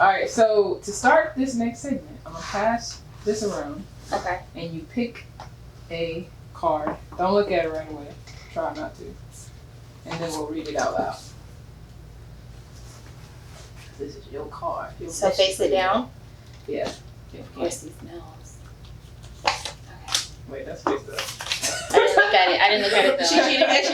right, so to start this next segment, I'm gonna pass this around. Okay. And you pick a card. Don't look at it right away. Try not to. And then we'll read it out loud. This is your card. So face it down? Yeah. Of course he smells. Okay. Wait, that's face up. I didn't look at it. I didn't look at it though. She cheated. Yes, she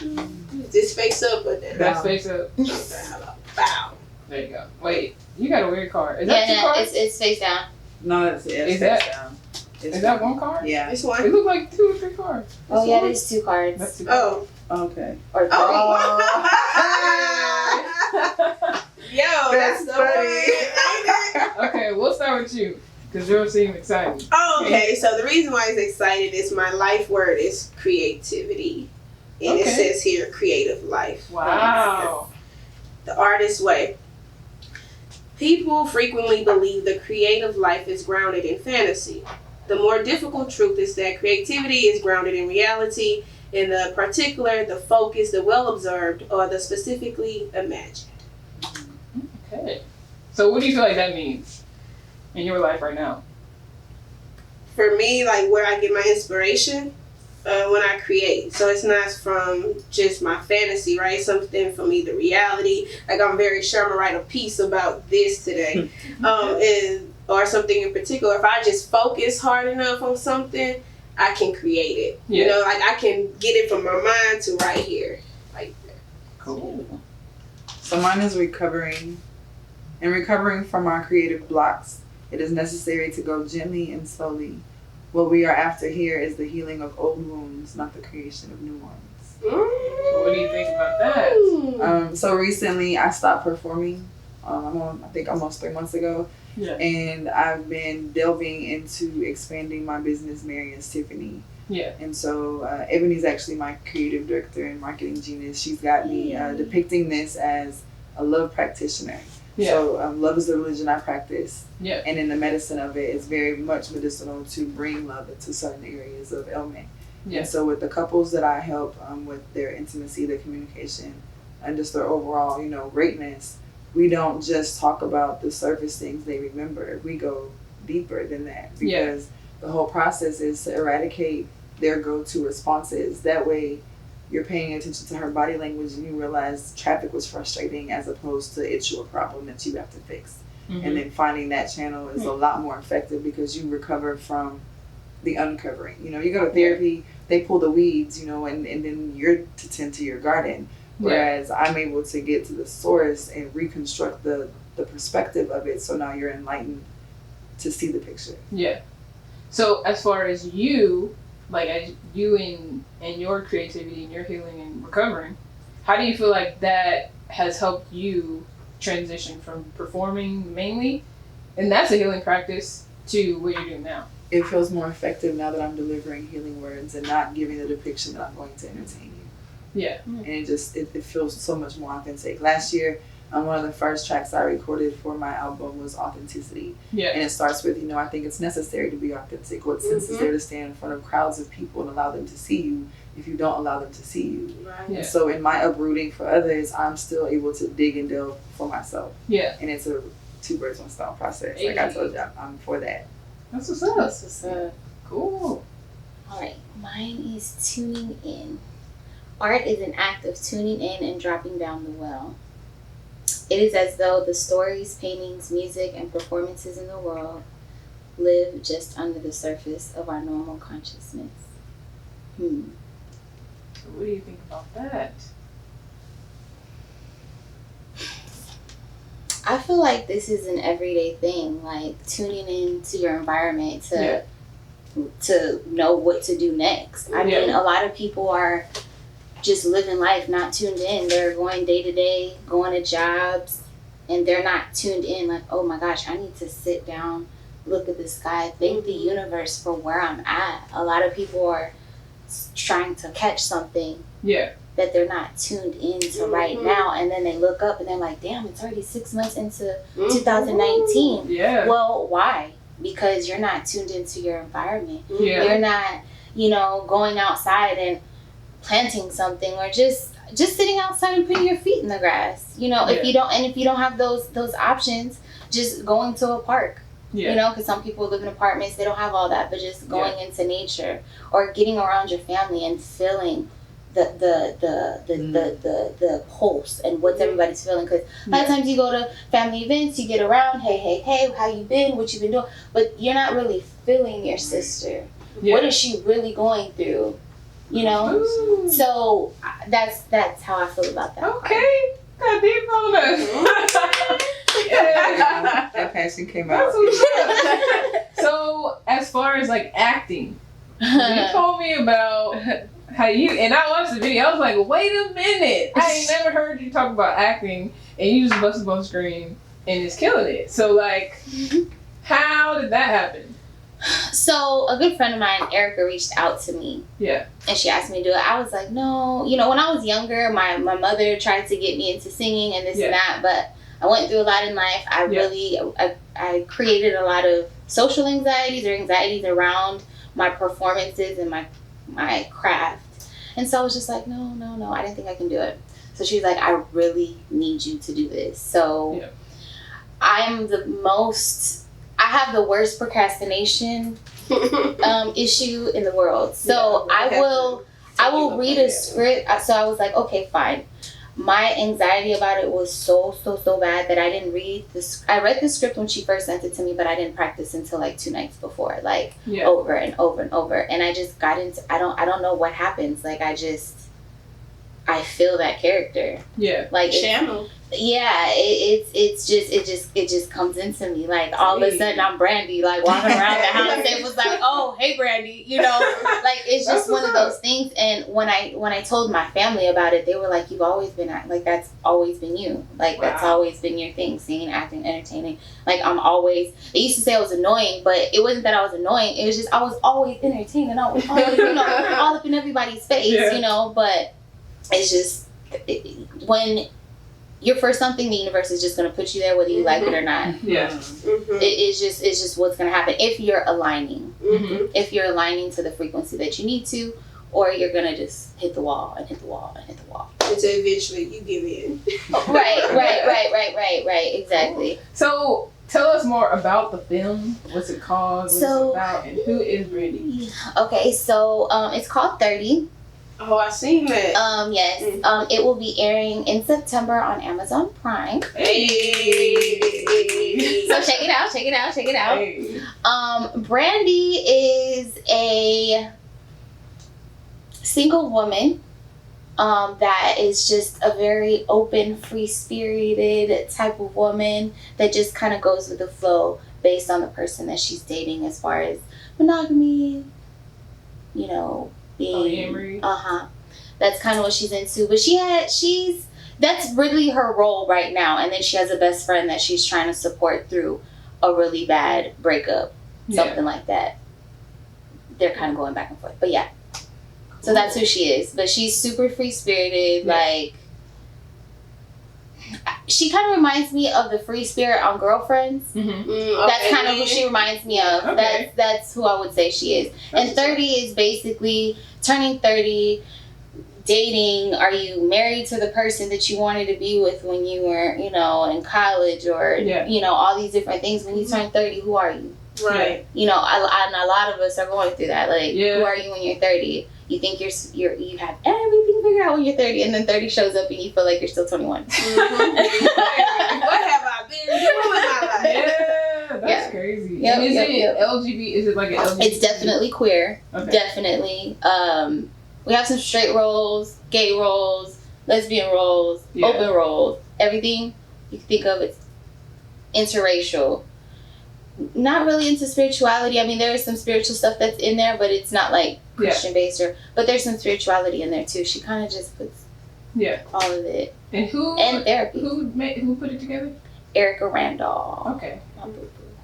did. This face up, but then That's face up. Bow. There you go. Wait, you got a weird card. Is that two cards? It's face down. No, it's Is face that- down. Is that one card? Yeah. This It one. looked like 2 or 3 cards. Oh yeah, there's 2 cards. That's 2 cards. Oh. Okay. Or 3. Oh. Yo, that's so funny. funny. Okay, we'll start with you. Because yours seem exciting. Oh, okay. So the reason why it's excited is my life word is creativity. And it says here, creative life. Wow. The artist's way. People frequently believe the creative life is grounded in fantasy. The more difficult truth is that creativity is grounded in reality, in the particular, the focused, the well-observed, or the specifically imagined. Okay. So what do you feel like that means in your life right now? For me, like where I get my inspiration, when I create. So it's not from just my fantasy, right? Something from either reality. Like I'm very sure I'm gonna write a piece about this today. Or something in particular. If I just focus hard enough on something, I can create it. Yeah. You know, like I can get it from my mind to right here. Like that. Cool. So mine is recovering. In recovering from our creative blocks, it is necessary to go gently and slowly. What we are after here is the healing of old wounds, not the creation of new ones. So what do you think about that? So recently I stopped performing. I think almost 3 months ago. Yeah. And I've been delving into expanding my business, Marian's Tiffany. Yeah. And so Ebony's actually my creative director and marketing genius. She's got me depicting this as a love practitioner. Yeah. So love is the religion I practice. Yeah. And in the medicine of it, it's very much medicinal to bring love into certain areas of ailment. Yeah. And so with the couples that I help with their intimacy, their communication, and just their overall, greatness, we don't just talk about the surface things they remember. We go deeper than that because the whole process is to eradicate their go-to responses. That way you're paying attention to her body language and you realize traffic was frustrating as opposed to it's your problem that you have to fix. Mm-hmm. And then finding that channel is a lot more effective because you recover from the uncovering. You go to therapy, they pull the weeds, and then you're to tend to your garden. Whereas I'm able to get to the source and reconstruct the perspective of it. So now you're enlightened to see the picture. Yeah. So as far as you, like as you in your creativity and your healing and recovering, how do you feel like that has helped you transition from performing mainly, and that's a healing practice, to what you're doing now? It feels more effective now that I'm delivering healing words and not giving the depiction that I'm going to entertain you. Yeah. And it feels so much more authentic. Last year, one of the first tracks I recorded for my album was Authenticity. Yeah. And it starts with, I think it's necessary to be authentic. What sense is there to stand in front of crowds of people and allow them to see you if you don't allow them to see you? Right. Yeah. And so in my uprooting for others, I'm still able to dig and delve for myself. Yeah. And it's a 2 birds, 1 stone process. Like I told you, I'm for that. That's what's up. That's what's up. Cool. All right, mine is tuning in. Art is an act of tuning in and dropping down the well. It is as though the stories, paintings, music, and performances in the world live just under the surface of our normal consciousness. So what do you think about that? I feel like this is an everyday thing, like tuning into your environment to know what to do next. I mean, a lot of people are just living life not tuned in. They're going day to day, going to jobs, and they're not tuned in. Like, oh my gosh, I need to sit down, look at the sky, thank the universe for where I'm at. A lot of people are trying to catch something that they're not tuned into right now, and then they look up and they're like, damn, it's already 6 months into 2019. Yeah. Well, why? because you're not tuned into your environment. Yeah. You're not, going outside and planting something, or just sitting outside and putting your feet in the grass. If you don't have those options, just going to a park. Yeah. Because some people live in apartments, they don't have all that, but just going into nature, or getting around your family and feeling the pulse and what everybody's feeling. Because a lot of times you go to family events, you get around, hey, how you been, what you been doing, but you're not really feeling your sister. What is she really going through? Ooh. So that's how I feel about that. Okay, got deep on us. That passion came out. So as far as like acting, you told me about how you, and I watched the video, I was like, wait a minute, I ain't never heard you talk about acting, and you just busted on screen and it's killing it. So like, how did that happen? So a good friend of mine, Erica, reached out to me. Yeah. And she asked me to do it. I was like, no. When I was younger, my mother tried to get me into singing and this and that, but I went through a lot in life. I created a lot of social anxieties or anxieties around my performances and my craft. And so I was just like, no, I didn't think I can do it. So she was like, I really need you to do this. So I have the worst procrastination issue in the world. So I will read a script. So I was like, okay, fine. My anxiety about it was so bad that I didn't read this. I read the script when she first sent it to me, but I didn't practice until like 2 nights before, over and over and over. And I just got into, I don't know what happens. Like I feel that character. Yeah. Like channel. It just comes into me. Like all of a sudden I'm Brandy, like walking around the house. It was like, oh, hey Brandy, like it's just one of those things. And when I told my family about it, they were like, you've always been like, that's always been you. Like that's always been your thing, singing, acting, entertaining. Like they used to say I was annoying, but it wasn't that I was annoying. It was just I was always entertaining. I was always, all up in everybody's face, but it's just when you're for something, the universe is just going to put you there whether you like it or not. Yeah. It's just what's going to happen if you're aligning. If you're aligning to the frequency that you need to, or you're going to just hit the wall and hit the wall and hit the wall. Until eventually you give in. Right. Exactly. So tell us more about the film. What's it called? What's it about? And who is Brandy? Okay, so it's called 30. Oh, I seen that. Yes. It will be airing in September on Amazon Prime. Hey. So check it out. Hey. Brandy is a single woman that is just a very open, free-spirited type of woman that just kind of goes with the flow based on the person that she's dating as far as monogamy, being that's kind of what she's into. But that's really her role right now. And then she has a best friend that she's trying to support through a really bad breakup, something like that. They're kind of going back and forth, but so that's who she is. But she's super free spirited. Like she kind of reminds me of the free spirit on Girlfriends. That's kind of who she reminds me of. That's who I would say she is. And 30 is basically turning 30, dating. Are you married to the person that you wanted to be with when you were, in college, or all these different things? When you turn 30, who are you? Right. And a lot of us are going through that. Like, who are you when you're 30? You think you have everything figured out when you're 30, and then 30 shows up and you feel like you're still 21. What have I been doing with my life? Yeah, that's crazy. Yep, is it LGBT? Is it like an LGBT? It's definitely queer. Okay. Definitely. We have some straight roles, gay roles, lesbian roles, open roles. Everything you can think of, it's interracial. Not really into spirituality. I mean, there is some spiritual stuff that's in there, but it's not like Christian based, but there's some spirituality in there too. She kind of just puts all of it. And therapy. Who put it together? Erica Randall. Okay.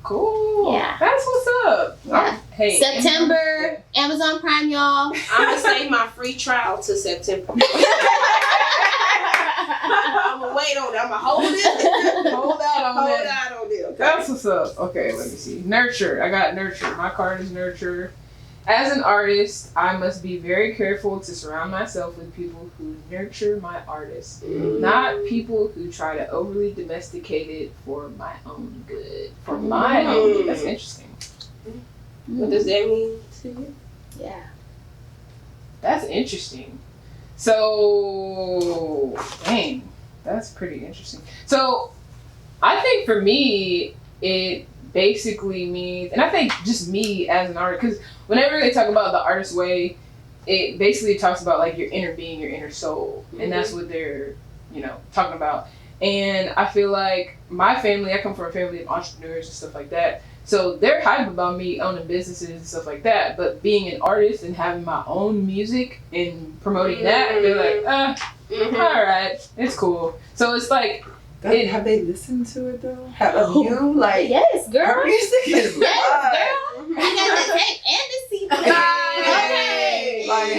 Cool. Yeah. That's what's up. Yeah. Hey, September, Amazon Prime, y'all. I'm gonna save my free trial to September. I'm gonna wait on it. I'm gonna hold it. Hold out on Hold that. out on it. Okay. That's what's up. Okay, let me see. Nurture. I got nurture. My card is nurture. As an artist, I must be very careful to surround myself with people who nurture my artist, not people who try to overly domesticate it for my own good. For my own good. That's interesting. What does that mean to you? Yeah. That's interesting. So, dang, that's pretty interesting. So, I think for me, it basically means, and I think just me as an artist, because whenever they talk about the artist way, it basically talks about like your inner being, your inner soul, and that's what they're, talking about. And I feel like my family, I come from a family of entrepreneurs and stuff like that, so they're hype about me owning businesses and stuff like that, but being an artist and having my own music and promoting that, they're like, all right, it's cool. So it's like, have they listened to it though? Have you like? Yes, girl. Her music is Yes, girl. I got the tape and the CD. Hey. Like,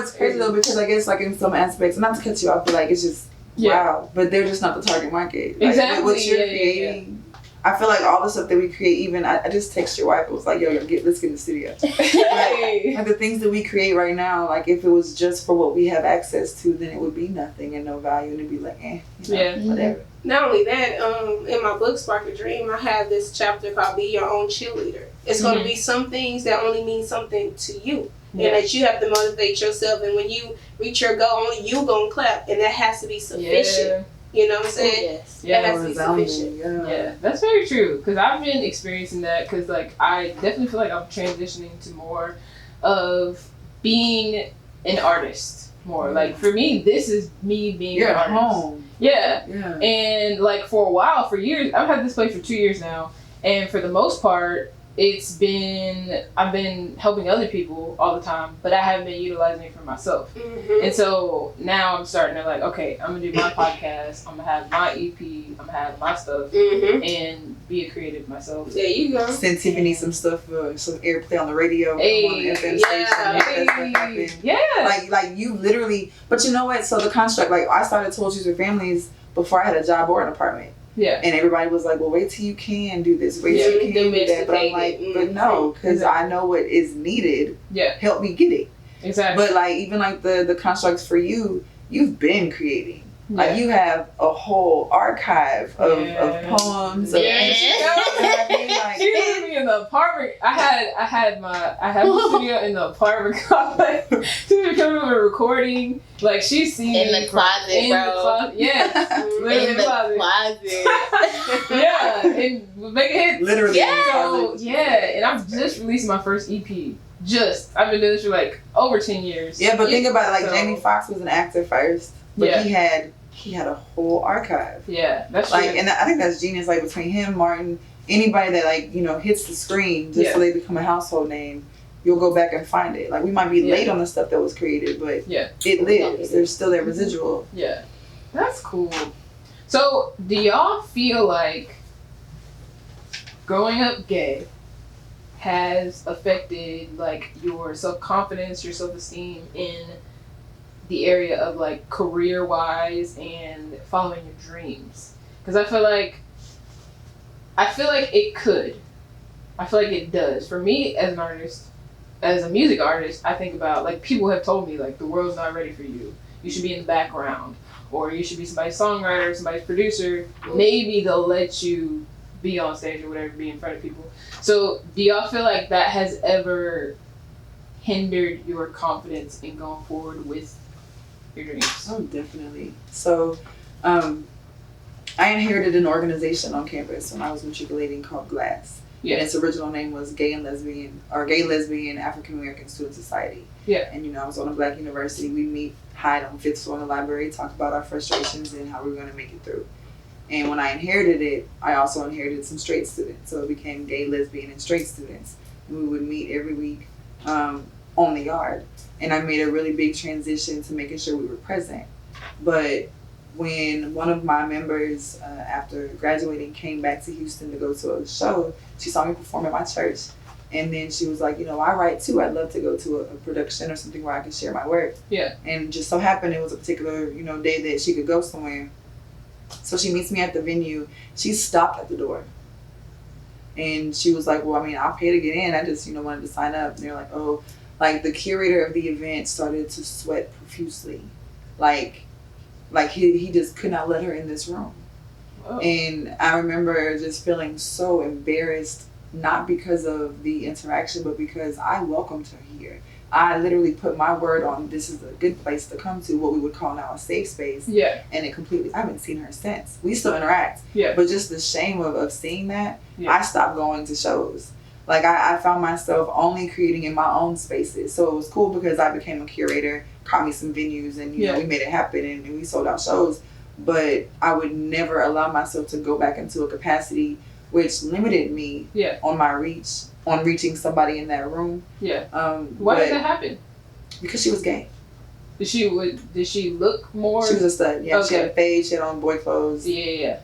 it's crazy though, because I guess like in some aspects, not to cut you off, but like it's just wow. But they're just not the target market. Like, exactly. What you're creating. I feel like all the stuff that we create, even I just text your wife. It was like, yo, let's get in the studio. Like the things that we create right now, like if it was just for what we have access to, then it would be nothing and no value, and it'd be like, whatever. Not only that, in my book Spark a Dream, I have this chapter called Be Your Own Cheerleader. It's going to be some things that only mean something to you, and that you have to motivate yourself. And when you reach your goal, only you gonna clap, and that has to be sufficient. Yeah. You know what I'm saying? Yes. That has to be sufficient. Yeah, that's very true. Because I've been experiencing that. Because like I definitely feel like I'm transitioning to more of being an artist. More like for me, this is me being an artist. Home. Yeah. And like for a while, for years, I've had this place for 2 years now, and for the most part, I've been helping other people all the time, but I haven't been utilizing it for myself. And so now I'm starting to like, okay, I'm gonna do my podcast, I'm gonna have my EP, I'm gonna have my stuff, and be a creative myself. There you go. Send Tiffany some stuff, some airplay on the radio, Hey, on the FM station. Like you literally, but you know what? So the construct, like I started Told You for Families before I had a job or an apartment. Yeah. And everybody was like, well, wait till you can do this. Wait till you can do that. But I'm like, but no, because I know what is needed. Yeah. Help me get it. Exactly. But like, even like the constructs for you, you've been creating. Like you have a whole archive of poems. She was me in the apartment. I had the studio in the apartment complex. She was coming over recording. Like she's seen in the closet, in bro. the closet. Yeah, literally in the closet. Yeah, and make it hits. Literally. Yeah. So and I've just released my first EP. I've been doing this for like over 10 years. Yeah, but think about it, like Jamie Foxx was an actor first, but he had a whole archive. Yeah, that's like, true. and I think that's genius. Like between him, Martin, anybody that like hits the screen just so they become a household name, you'll go back and find it. Like we might be late on the stuff that was created, but it lives. There's still that residual. Yeah, that's cool. So, do y'all feel like growing up gay has affected like your self-confidence, your self-esteem in the area of like career-wise and following your dreams? Because I feel like it could. I feel like it does. For me as an artist, as a music artist, I think about like people have told me like the world's not ready for you. You should be in the background, or you should be somebody's songwriter, somebody's producer. Maybe they'll let you be on stage or whatever, be in front of people. So do y'all feel like that has ever hindered your confidence in going forward with your dreams? Oh, definitely. So, I inherited an organization on campus when I was matriculating called GLASS. Yeah. And its original name was Gay Lesbian African American Student Society. Yeah. And I was on a Black university. We meet, hide on 5th floor in the library, talk about our frustrations and how we were going to make it through. And when I inherited it, I also inherited some straight students. So it became gay, lesbian, and straight students. And we would meet every week on the yard. And I made a really big transition to making sure we were present. But when one of my members, after graduating, came back to Houston to go to a show, she saw me perform at my church. And then she was like, you know, I write too. I'd love to go to a production or something where I can share my work. Yeah. And just so happened it was a particular, you know, day that she could go somewhere. So she meets me at the venue. She stopped at the door. And she was like, well, I mean, I'll pay to get in. I just, you know, wanted to sign up. And they're like, oh, like the curator of the event started to sweat profusely. Like he just could not let her in this room. Oh. And I remember just feeling so embarrassed, not because of the interaction, but because I welcomed her here. I literally put my word on this is a good place to come to, what we would call now a safe space. Yeah. And it completely, I haven't seen her since. We still interact. Yeah. But just the shame of seeing that, yeah. I stopped going to shows. Like I found myself only creating in my own spaces. So it was cool because I became a curator, caught me some venues, and you know, we made it happen and we sold out shows. But I would never allow myself to go back into a capacity which limited me on my reach, on reaching somebody in that room. Yeah. Why did that happen? Because she was gay. Did she look more? She was a stud. Yeah. Okay. She had a fade. She had on boy clothes. Yeah.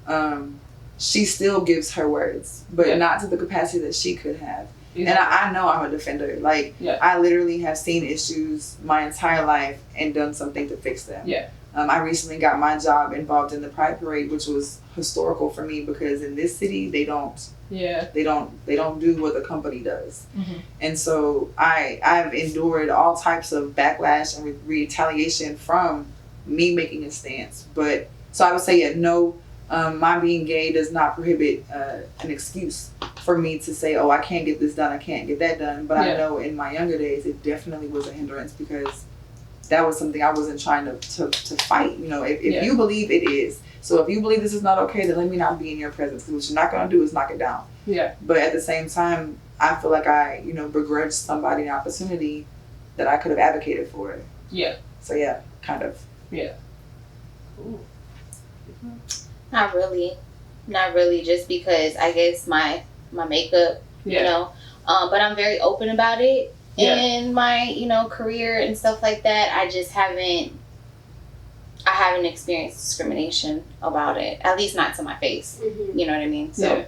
Mm-hmm. She still gives her words, but not to the capacity that she could have. Exactly. And I know I'm a defender. Like I literally have seen issues my entire life and done something to fix them. Yeah. I recently got my job involved in the Pride Parade, which was historical for me because in this city they don't do what the company does. Mm-hmm. And so I've endured all types of backlash and retaliation from me making a stance. But so I would say no, my being gay does not prohibit an excuse for me to say, oh, I can't get this done, I can't get that done. But I know in my younger days it definitely was a hindrance because that was something I wasn't trying to fight. You know, if you believe it is. So if you believe this is not okay, then let me not be in your presence. Because what you're not going to do is knock it down. Yeah. But at the same time, I feel like I, you know, begrudged somebody an opportunity that I could have advocated for. Yeah. So yeah, kind of. Yeah. Ooh. Not really. Just because I guess my makeup, you know, but I'm very open about it. In my, you know, career and stuff like that, I haven't experienced discrimination about it. At least not to my face. Mm-hmm. You know what I mean? So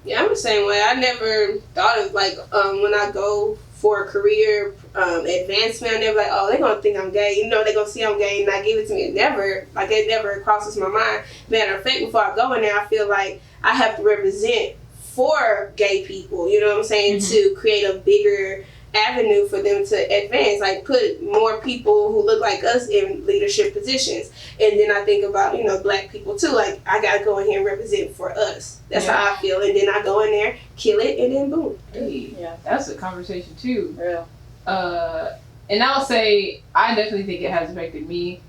yeah, I'm the same way. I never thought of like when I go for a career advancement, I'm never like, oh, they're gonna think I'm gay. You know, they're gonna see I'm gay and not give it to me. It never crosses my mind. Matter of fact, before I go in there, I feel like I have to represent for gay people. You know what I'm saying? Mm-hmm. To create a bigger avenue for them to advance, like put more people who look like us in leadership positions. And then I think about, you know, black people too, like I gotta go in here and represent for us. That's how I feel. And then I go in there, kill it, and then boom. Hey, that's a conversation too. Real. And I'll say I definitely think it has affected me,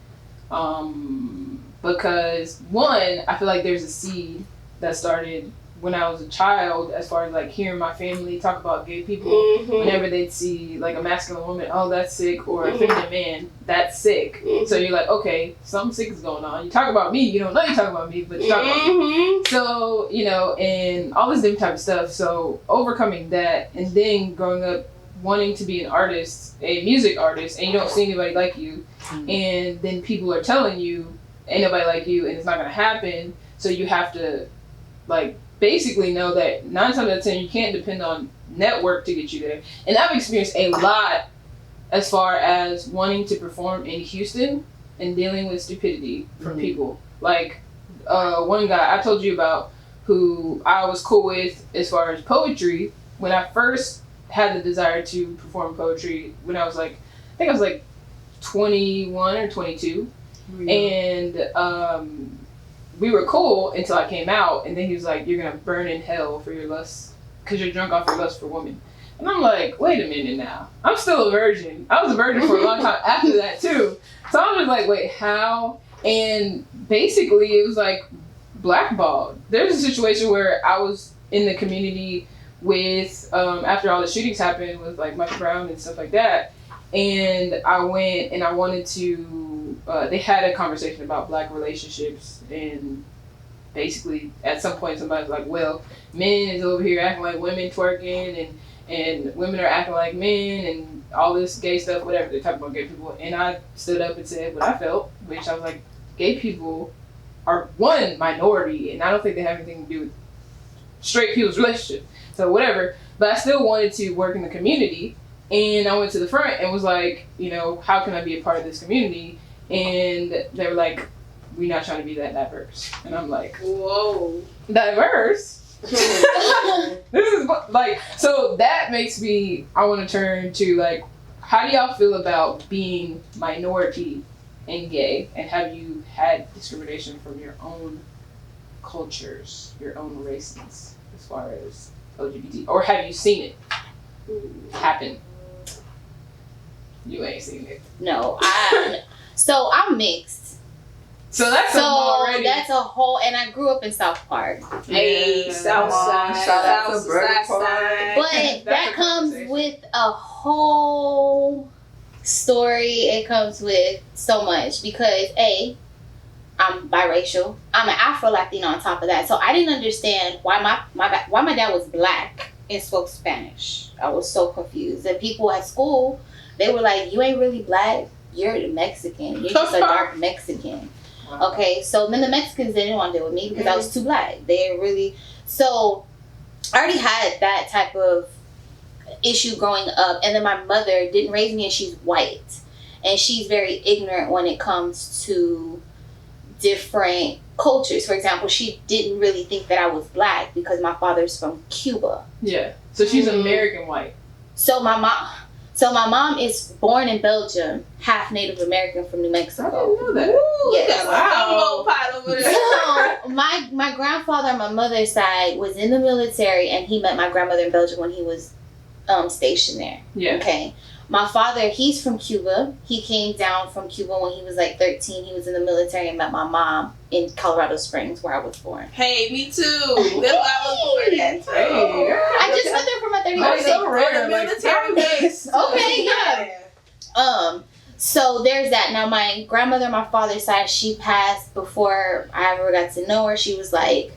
because one, I feel like there's a seed that started when I was a child, as far as like hearing my family talk about gay people, whenever they'd see like a masculine woman, oh, that's sick, or a feminine man, that's sick. So you're like, okay, something sick is going on. You talk about me, you don't know you're talking about me, but you talk about me. So, you know, and all this different type of stuff. So overcoming that, and then growing up wanting to be an artist, a music artist, and you don't see anybody like you, and then people are telling you, ain't nobody like you, and it's not gonna happen. So you have to, like, basically know that 9 times out of 10 you can't depend on network to get you there. And I've experienced a lot as far as wanting to perform in Houston and dealing with stupidity from people. Like one guy I told you about who I was cool with as far as poetry, when I first had the desire to perform poetry when I was like, I think I was like 21 or 22. And we were cool until I came out, and then he was like, you're gonna burn in hell for your lust, because you're drunk off your lust for women. And I'm like, wait a minute now. I'm still a virgin. I was a virgin for a long time after that too. So I'm just like, wait, how? And basically it was like blackballed. There's a situation where I was in the community with, after all the shootings happened with like Michael Brown and stuff like that. And I went and I wanted to, they had a conversation about black relationships, and basically at some point somebody's like, well, men is over here acting like women twerking, and women are acting like men, and all this gay stuff, whatever, they talk about gay people. And I stood up and said what I felt, which I was like, gay people are one minority, and I don't think they have anything to do with straight people's relationship. So whatever. but I still wanted to work in the community. And I went to the front and was like, you know, how can I be a part of this community? And they were like, we're not trying to be that diverse. And I'm like, whoa, diverse? This is like, so that makes me, I want to turn to like, how do y'all feel about being minority and gay? And have you had discrimination from your own cultures, your own races, as far as LGBT? Or have you seen it happen? You ain't seen it. No, so I'm mixed. So that's already. That's a whole, and I grew up in South Park. Hey, South Side, South Side. But that comes with a whole story. It comes with so much because I'm biracial. I'm an Afro-Latino on top of that. So I didn't understand why my dad was black and spoke Spanish. I was so confused. And people at school, they were like, you ain't really black. You're Mexican. You're just a dark Mexican. Wow. Okay, so then the Mexicans didn't want to deal with me because I was too black. They really... So I already had that type of issue growing up. And then my mother didn't raise me, and she's white. And she's very ignorant when it comes to different cultures. For example, she didn't really think that I was black because my father's from Cuba. Yeah. So she's American white. So my mom is born in Belgium, half Native American from New Mexico. I didn't know that. Yes. Wow. So my grandfather on my mother's side was in the military, and he met my grandmother in Belgium when he was stationed there. Yeah. Okay. My father, he's from Cuba. He came down from Cuba when he was like 13. He was in the military and met my mom in Colorado Springs, where I was born. Hey, me too. That's where I was born at. Hey, I just went there for my 30th birthday. so rare. Military base. Okay, yeah. So there's that. Now my grandmother on my father's side, she passed before I ever got to know her. She was like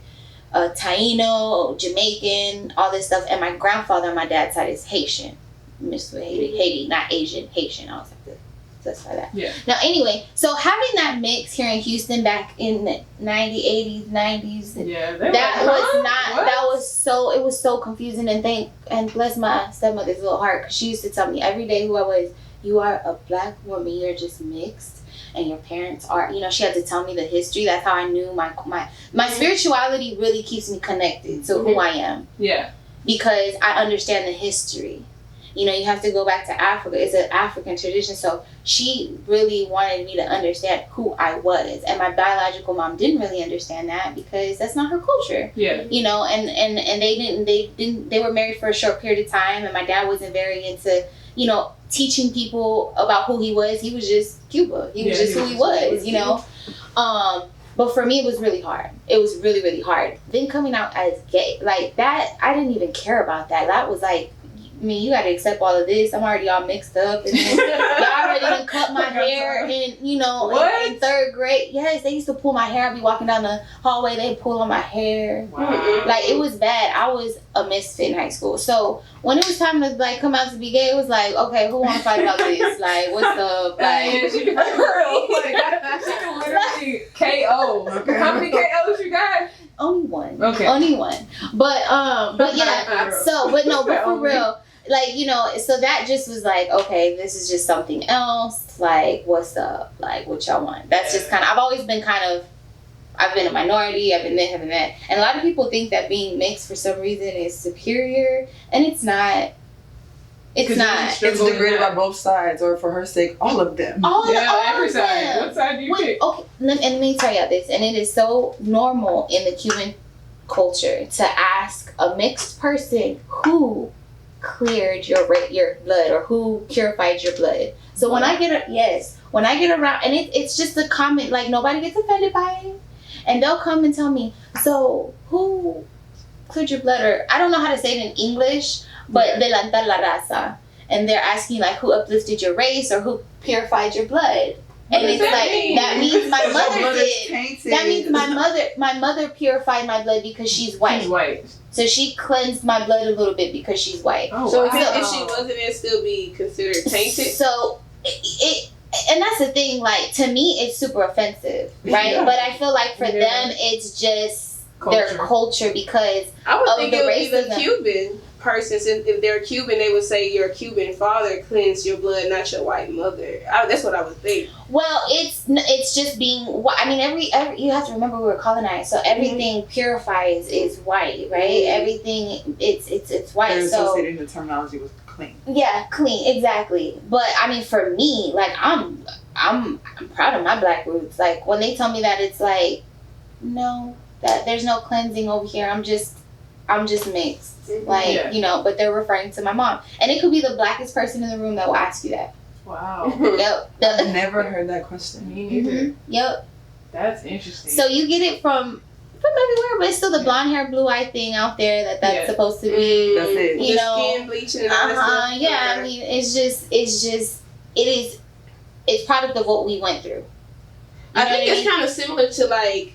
Taino, Jamaican, all this stuff. And my grandfather on my dad's side is Haitian. Mr. Haiti, not Asian, Haitian. I always have to specify that. Yeah. Now, anyway, so having that mix here in Houston back in the 90s, 80s, 90s, yeah, it was so confusing. And bless my stepmother's little heart, because she used to tell me every day who I was, you are a black woman, you're just mixed, and your parents are, she had to tell me the history. That's how I knew my spirituality really keeps me connected to who I am. Yeah. Because I understand the history. You have to go back to Africa. It's an African tradition. So she really wanted me to understand who I was. And my biological mom didn't really understand that because that's not her culture. Yeah. And they were married for a short period of time, and my dad wasn't very into, teaching people about who he was. He was just Cuba. He was just who he was, But for me, it was really hard. It was really, really hard. Then coming out as gay, like that, I didn't even care about that. That was like, you got to accept all of this. I'm already all mixed up. And y'all already done cut my hair. And, in third grade, yes, they used to pull my hair. I'd be walking down the hallway. They'd pull on my hair. Wow. Like, it was bad. I was a misfit in high school. So when it was time to, come out to be gay, it was like, okay, who want to fight about this? Like, what's up? Like, yeah, she can literally KO. Okay. How many KOs you got? Only one. Okay. Only one. But yeah. But for real. So that just was like, okay, this is just something else. Like, what's up? Like, what y'all want? That's just I've always been I've been a minority, I've been this, I've been that. And a lot of people think that being mixed for some reason is superior. And it's not. It's not. It's degraded by both sides, or for her sake, all of them. Every side. What side do you pick? Okay, and let me tell you this. And it is so normal in the Cuban culture to ask a mixed person who cleared your blood or who purified your blood. So when I get around, and it's just a comment, like nobody gets offended by it, and they'll come and tell me, so who cleared your blood? Or I don't know how to say it in English, but delantar la raza, and they're asking like who uplifted your race or who purified your blood. And it's like mean? That means my mother did. Tainted. That means my mother purified my blood because she's white. She's white. So she cleansed my blood a little bit because she's white. Oh, so if she wasn't, it'd still be considered tainted. So and that's the thing. Like, to me, it's super offensive, right? Yeah. But I feel like for them, it's just their culture because I would think it would be the Cuban. persons, if they're Cuban, they would say your Cuban father cleansed your blood, not your white mother. That's what I would think. Well, it's just being. I mean, every you have to remember we were colonized, so everything purifies is white, right? Everything it's white. They're so associating the terminology with clean. Yeah, clean, exactly. But I mean, for me, like I'm proud of my Black roots. Like when they tell me that, it's like, no, that there's no cleansing over here. I'm just mixed. Like, you know, but they're referring to my mom. And it could be the blackest person in the room that will ask you that. Wow. Yep. I've never heard that question. Me neither. Mm-hmm. Yep. That's interesting. So you get it from everywhere, but it's still the blonde hair, blue eye thing out there that's supposed to be. That's it. You know, skin bleaching and all that stuff. Yeah, I mean, it's product of what we went through. I think it's kind of similar to like,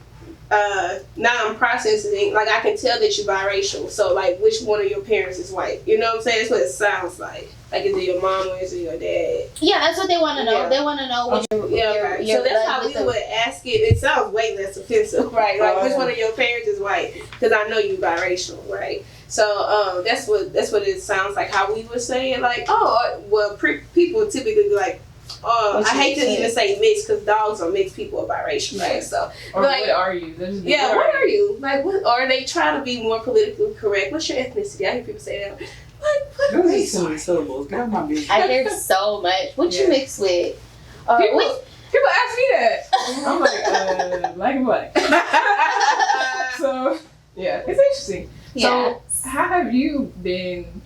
now I'm processing, like I can tell that you're biracial, so like which one of your parents is white, you know what I'm saying? That's what it sounds like is it your mom or is it your dad? Yeah, that's what they want to know. Yeah. They want to know which So that's how we would ask it sounds way less offensive, right? Like which one of your parents is white, because I know you biracial, right? So that's what it sounds like, how we would say it, like, people typically be like, I hate to even say mixed, because dogs are mixed, people are biracial, right? So, or like, what are you? What are you? Like, what? Or they try to be more politically correct. What's your ethnicity? I hear people say that. What race? So many syllables. Get on my business. I hear so much. What you mix with? People ask me that. I'm like, black and black. So, yeah, it's interesting. Yeah. So, how have you been?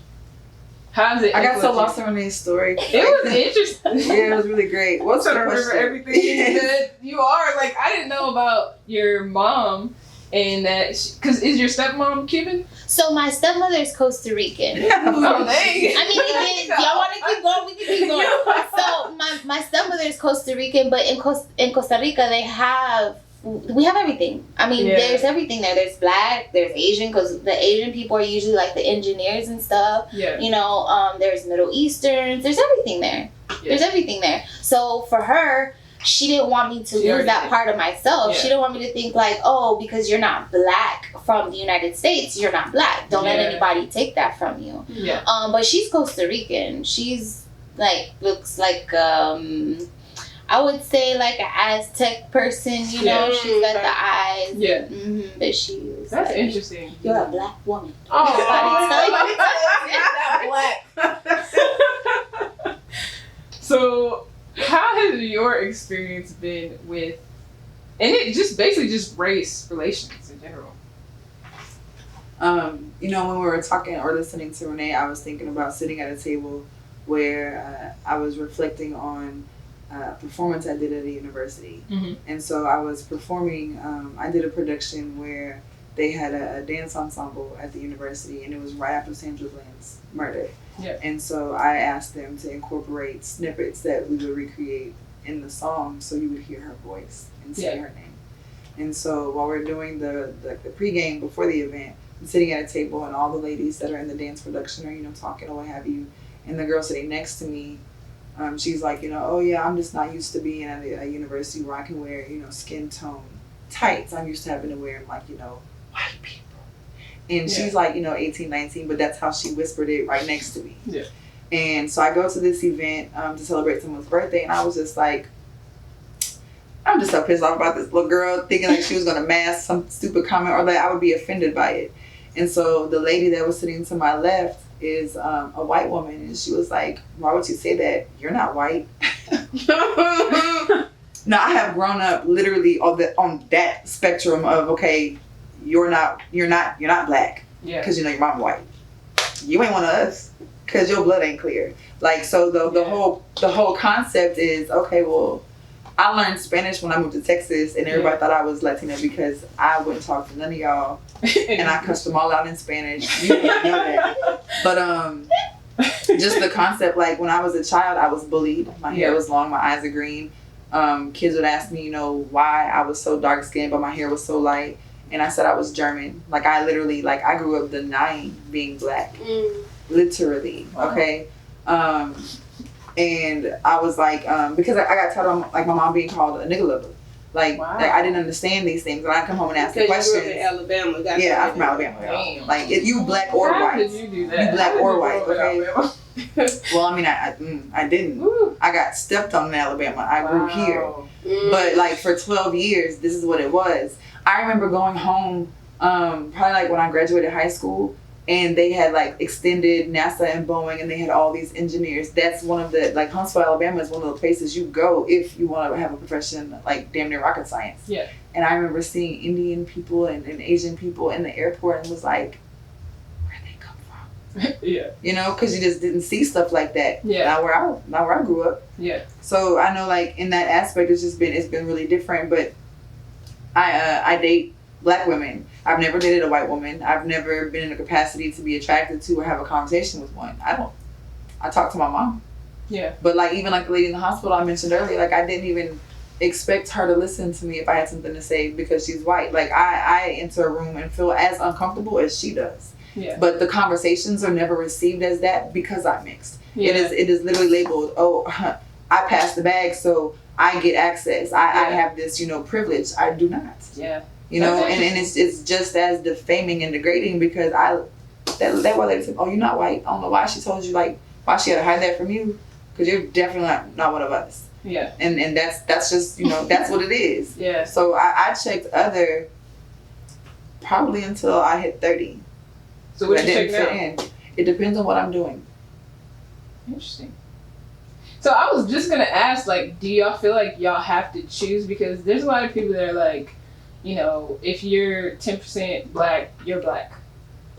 How's it? I got so lost in Renee's story. It was interesting. Yeah, it was really great. What's the question? Remember everything that you are. Like, I didn't know about your mom and that, because is your stepmom Cuban? So my stepmother is Costa Rican. Oh, dang. I mean, y'all want to keep going? We can keep going. So my stepmother is Costa Rican, but in Costa Rica we have everything. I mean, there's everything there. There's black, there's Asian, because the Asian people are usually like the engineers and stuff. Yeah. You know, there's Middle Easterns. There's everything there. Yeah. There's everything there. So for her, she didn't want me to lose that part of myself. Yeah. She didn't want me to think like, oh, because you're not black from the United States, you're not black. Don't let anybody take that from you. Yeah. But she's Costa Rican. She's like, looks like, I would say like an Aztec person, you know. She's got the eyes. Yeah. Mm-hmm, but she's That's like, interesting. You're a black woman. Black. So, how has your experience been with, and it just basically just race relations in general? You know, when we were talking or listening to Renee, I was thinking about sitting at a table where I was reflecting on performance I did at a university. Mm-hmm. And so I was performing, I did a production where they had a dance ensemble at the university, and it was right after Sandra Bland's murder. Yeah. And so I asked them to incorporate snippets that we would recreate in the song, so you would hear her voice and say her name. And so while we're doing the pregame before the event, I'm sitting at a table, and all the ladies that are in the dance production are, you know, talking or what have you. And the girl sitting next to me, she's like, you know, oh yeah, I'm just not used to being at a university where I can wear, you know, skin tone tights. I'm used to having to wear them like, you know, white people. And she's like, you know, 18, 19, but that's how she whispered it right next to me. Yeah. And so I go to this event to celebrate someone's birthday, and I was just like, I'm just so pissed off about this little girl thinking like she was going to mask some stupid comment or that I would be offended by it. And so the lady that was sitting to my left is a white woman, and she was like, why would you say that? You're not white. Now I have grown up literally on that spectrum of, okay, you're not black because you know your mom white. You ain't one of us because your blood ain't clear. Like, so the whole concept is, okay, well, I learned Spanish when I moved to Texas, and everybody thought I was Latina because I wouldn't talk to none of y'all, and I cussed them all out in Spanish. You didn't know that. But just the concept, like when I was a child, I was bullied. My hair was long, my eyes are green. Kids would ask me, you know, why I was so dark skinned, but my hair was so light, and I said I was German. Like I literally, like I grew up denying being black, literally. Wow. Okay. And I was like, because I got told, like my mom being called a nigga lover. Like, Wow. like I didn't understand these things, and I come home and ask the Because you questions. grew up in Alabama. That's Yeah, why I'm from Alabama. Y'all. Damn. Like, if you black or How white, did you do that? You black How did or you white, grow up in okay? Alabama? well, I mean, I didn't. Woo. I got stepped on in Alabama. I grew here. Wow. But like for 12 years, this is what it was. I remember going home, probably like when I graduated high school, and they had like extended NASA and Boeing, and they had all these engineers. That's one of the, like Huntsville, Alabama is one of the places you go if you want to have a profession like damn near rocket science. Yeah. And I remember seeing Indian people and Asian people in the airport and was like, where'd they come from? Yeah. You know, because you just didn't see stuff like that. Yeah. Not where I grew up. Yeah. So I know, like in that aspect, it's been really different. But I date black women. I've never dated a white woman. I've never been in a capacity to be attracted to or have a conversation with one. I talk to my mom. Yeah. But like even like the lady in the hospital I mentioned earlier, like I didn't even expect her to listen to me if I had something to say because she's white. Like I enter a room and feel as uncomfortable as she does. Yeah. But the conversations are never received as that because I'm mixed. Yeah. It is literally labeled, I pass the bag, so I get access. I have this, privilege. I do not. Yeah. And it's just as defaming and degrading because that white lady said, oh, you're not white. I don't know why she told you, like, why she had to hide that from you, because you're definitely not one of us. Yeah. And that's just, that's what it is. Yeah. So I checked other probably until I hit 30. So what I you didn't check fit now? in. It depends on what I'm doing. Interesting. So I was just gonna ask, like, do y'all feel like y'all have to choose? Because there's a lot of people that are like, if you're 10% black, you're black.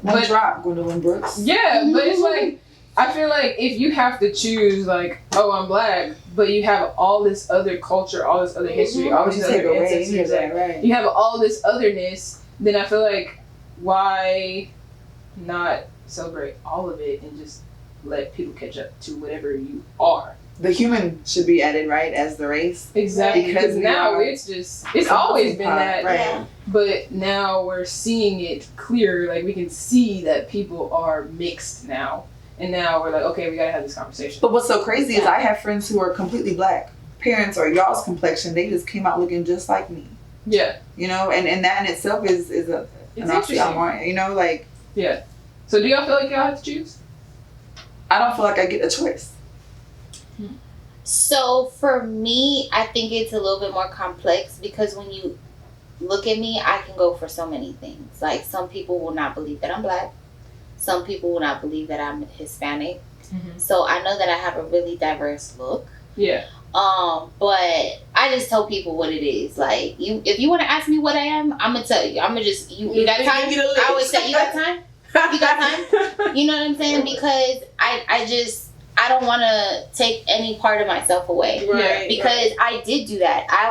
One drop, Gwendolyn Brooks. Yeah, but it's like, I feel like if you have to choose, like, oh, I'm black, but you have all this other culture, all this other history, all these other ancestors, right. you have all this otherness, then I feel like, why not celebrate all of it and just let people catch up to whatever you are? The human should be added, right, as the race. Exactly, because we now are it's always been that, right. Yeah. but now we're seeing it clear, like we can see that people are mixed now, and now we're like, okay, we gotta have this conversation. But what's so crazy is I have friends who are completely black. Parents or y'all's complexion, they just came out looking just like me. Yeah. And that in itself is an oxymoron, like. Yeah. So do y'all feel like y'all have to choose? I don't feel like I get a choice. So for me, I think it's a little bit more complex because when you look at me, I can go for so many things. Like some people will not believe that I'm black. Some people will not believe that I'm Hispanic. Mm-hmm. So I know that I have a really diverse look. Yeah. But I just tell people what it is. Like if you want to ask me what I am, I'm gonna tell you. I'm gonna just you got time? I always say you got time. You got time? You know what I'm saying? Because I don't want to take any part of myself away. Right. Because I did do that. I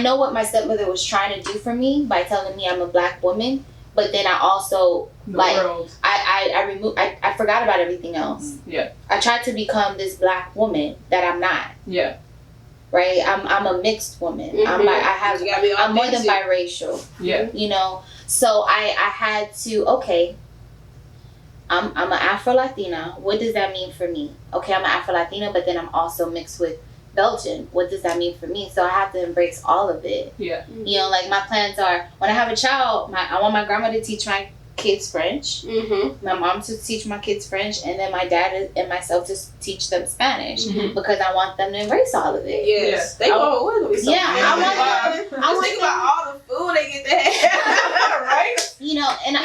know what my stepmother was trying to do for me by telling me I'm a black woman. But then I also I forgot about everything else. Yeah. I tried to become this black woman that I'm not. Yeah. Right. I'm a mixed woman. Mm-hmm. I'm more than biracial. Yeah. So I had to, okay, I'm an Afro-Latina. What does that mean for me? Okay, I'm an Afro-Latina, but then I'm also mixed with Belgian. What does that mean for me? So I have to embrace all of it. Yeah. Like my plans are, when I have a child, I want my grandma to teach my kids French, my mom to teach my kids French, and then my dad and myself to teach them Spanish because I want them to embrace all of it. Yes, they go with me. I want think about all the food they get to have, right? And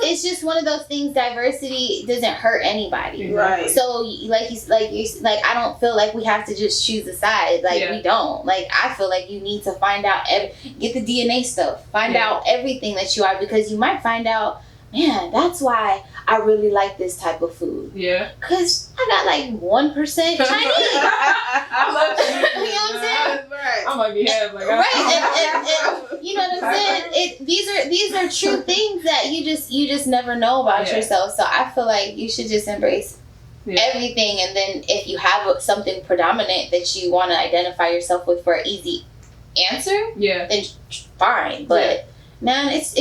it's just one of those things. Diversity doesn't hurt anybody, right? So I don't feel like we have to just choose a side. We don't. I feel like you need to find out, get the DNA stuff, find out everything that you are, because you might find out, man, that's why I really like this type of food. Yeah. Because I got 1% Chinese. I love Chinese. You know what I'm saying? Right. I might be half And you know what I'm saying? These are true things that you just never know about yourself. So I feel like you should just embrace everything, and then if you have something predominant that you want to identify yourself with for an easy answer, then fine. But man, it's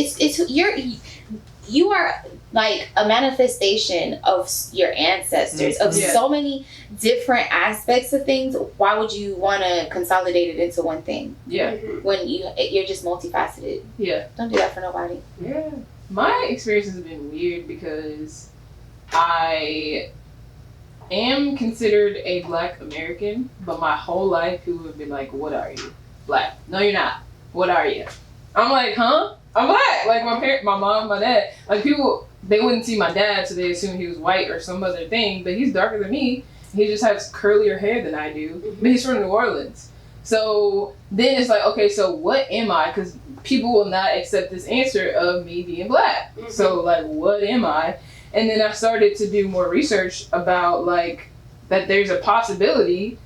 you are like a manifestation of your ancestors, of so many different aspects of things. Why would you want to consolidate it into one thing? Yeah. When you're just multifaceted. Yeah. Don't do that for nobody. Yeah. My experience has been weird because I am considered a Black American, but my whole life people have been like, "What are you? Black? No, you're not. What are you?" I'm like, "Huh? I'm Black." Like my mom, my dad, like people, they wouldn't see my dad, so they assumed he was white or some other thing. But he's darker than me. He just has curlier hair than I do. But he's from New Orleans. So then it's like, okay, so what am I? Because people will not accept this answer of me being Black. So like, what am I? And then I started to do more research about like that there's a possibility,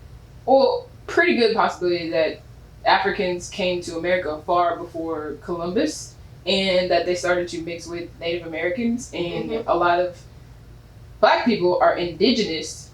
or pretty good possibility, that Africans came to America far before Columbus, and that they started to mix with Native Americans, and a lot of Black people are indigenous.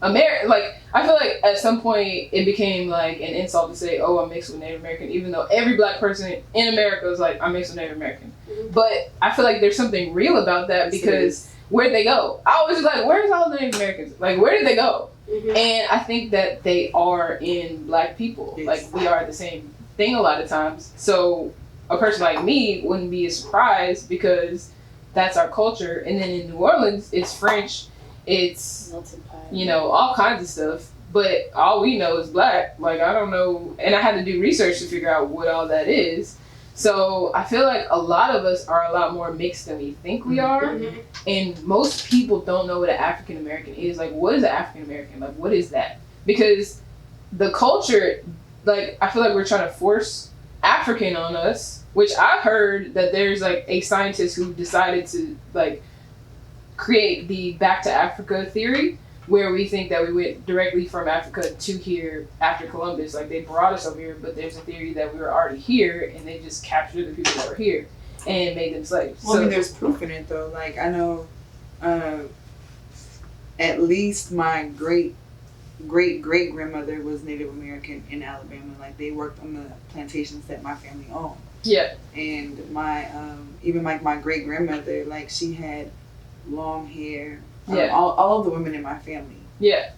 Like I feel like at some point it became like an insult to say, "Oh, I'm mixed with Native American," even though every Black person in America is like, "I'm mixed with Native American." But I feel like there's something real about that, because where'd they go? I was just like, where's all the Native Americans? Like, where did they go? And I think that they are in Black people. Like, we are the same thing a lot of times. So a person like me wouldn't be a surprise, because that's our culture. And then in New Orleans, it's French, it's, you know, all kinds of stuff. But all we know is Black. Like, I don't know. And I had to do research to figure out what all that is. So I feel like a lot of us are a lot more mixed than we think we are. And most people don't know what an African American is. Like, what is an African American? Like, what is that? Because the culture, like, I feel like we're trying to force African on us, which I've heard that there's like a scientist who decided to like create the Back to Africa theory, where we think that we went directly from Africa to here after Columbus. Like, they brought us over here, but there's a theory that we were already here, and they just captured the people that were here and made them slaves. Well, I mean, there's proof in it, though. Like, I know at least my great-great-grandmother was Native American in Alabama. Like, they worked on the plantations that my family owned. Yeah. And my, even like my great-grandmother, like, she had long hair. All of the women in my family. Yeah.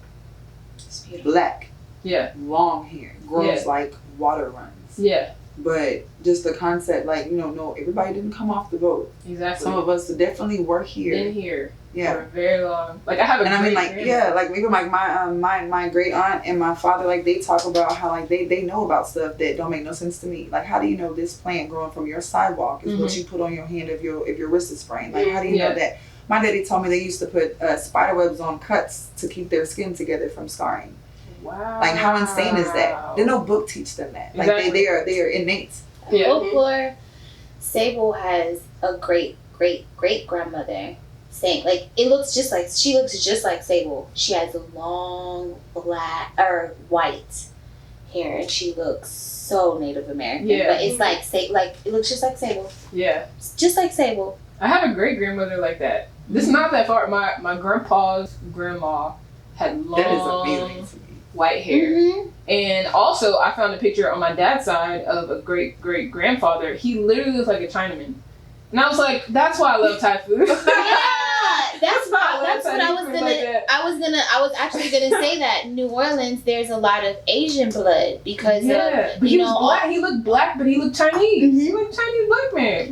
Black. Yeah. Long hair. Grows like water runs. Yeah. But just the concept, like, you know, no, everybody didn't come off the boat. Exactly. Some of us definitely were here. In here. Yeah. For a very long. Like, I have a and I mean, like, yeah, like, even like my great aunt and my father, like, they talk about how, like, they know about stuff that don't make no sense to me. Like, how do you know this plant growing from your sidewalk is what you put on your hand if your wrist is sprained? Like, how do you know that? My daddy told me they used to put spider webs on cuts to keep their skin together from scarring. Wow. Like, how insane is that? There's no book teach them that. Like, they are innate. Yeah. Folklore, Sable has a great grandmother. Saying, like, she looks just like Sable. She has a long black or white hair, and she looks so Native American. Yeah. But it's like it looks just like Sable. Yeah. Just like Sable. I have a great grandmother like that. This is not that far. My grandpa's grandma had long white hair. And also, I found a picture on my dad's side of a great grandfather. He literally looks like a Chinaman. And I was like, that's why I love Thai food. That's what I was gonna. Like I was actually gonna say that New Orleans, there's a lot of Asian blood because of, but he was black. He looked Black, but he looked Chinese. He looked Chinese Black man. I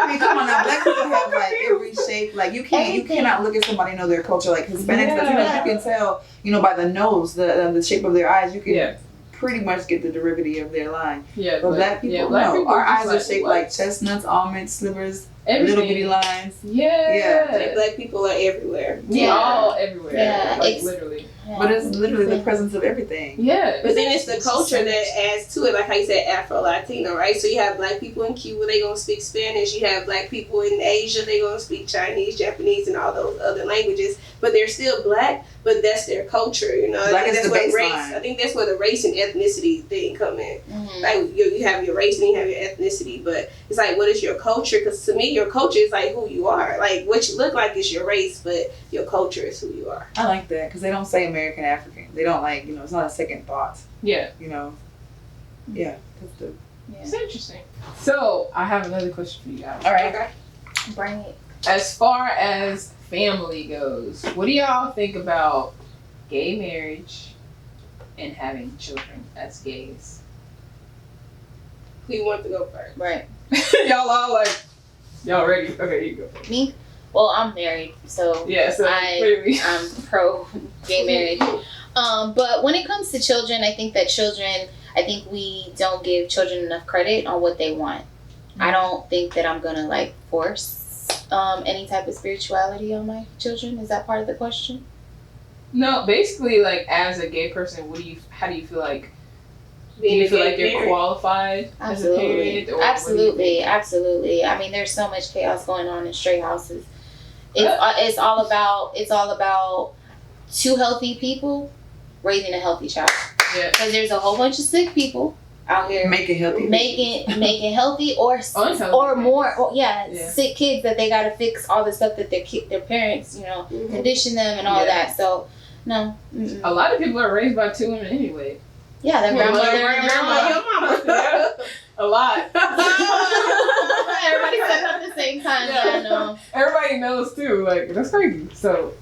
mean, come on now, Black people have like every shape. Like, you cannot look at somebody and know their culture. Like Hispanics, but you can tell, by the nose, the shape of their eyes, you can pretty much get the derivative of their line. Yeah, but Black people, no. Our eyes are shaped like chestnuts, almonds, slivers. Everything. Little bitty lines. Like, Black people are everywhere. All everywhere. Yeah, like, literally. Yeah. But it's literally the presence of everything. Yeah. But then it's the culture that adds to it. Like how you said, Afro-Latino, right? So you have Black people in Cuba, they gonna speak Spanish. You have Black people in Asia, they gonna speak Chinese, Japanese, and all those other languages. But they're still Black, but that's their culture, Black is the baseline. I think that's where the race and ethnicity thing come in. Like, you have your race and you have your ethnicity, but it's like, what is your culture? Because to me, your culture is like who you are. Like, what you look like is your race, but your culture is who you are. I like that, because they don't say American African. They don't, like, it's not a second thought. Yeah. Yeah. That's dope. It's interesting. So, I have another question for you guys. All right. Okay. Bring it. As far as family goes, what do y'all think about gay marriage and having children as gays? Who you want to go first? Right. Y'all all like, y'all ready? Okay, you go first. Me? Well, I'm married, so Yeah, so clearly. I'm pro gay marriage. But when it comes to children, I think we don't give children enough credit on what they want. I don't think that I'm gonna like force any type of spirituality on my children. Is that part of the question? No, basically, like as a gay person, how do you feel like? Do you feel like you're qualified as a parent? Or Absolutely. I mean, there's so much chaos going on in straight houses. It's all about two healthy people raising a healthy child. Yeah. Because there's a whole bunch of sick people out here making healthy or unhealthy. or more. Sick kids that they gotta fix all the stuff that their parents, condition them and all that. So no. Mm-mm. A lot of people are raised by two women anyway. Yeah, their grandmother and your mama. Yeah, a lot. Everybody said at the same time. Yeah, I know. Everybody knows too. Like that's crazy. So,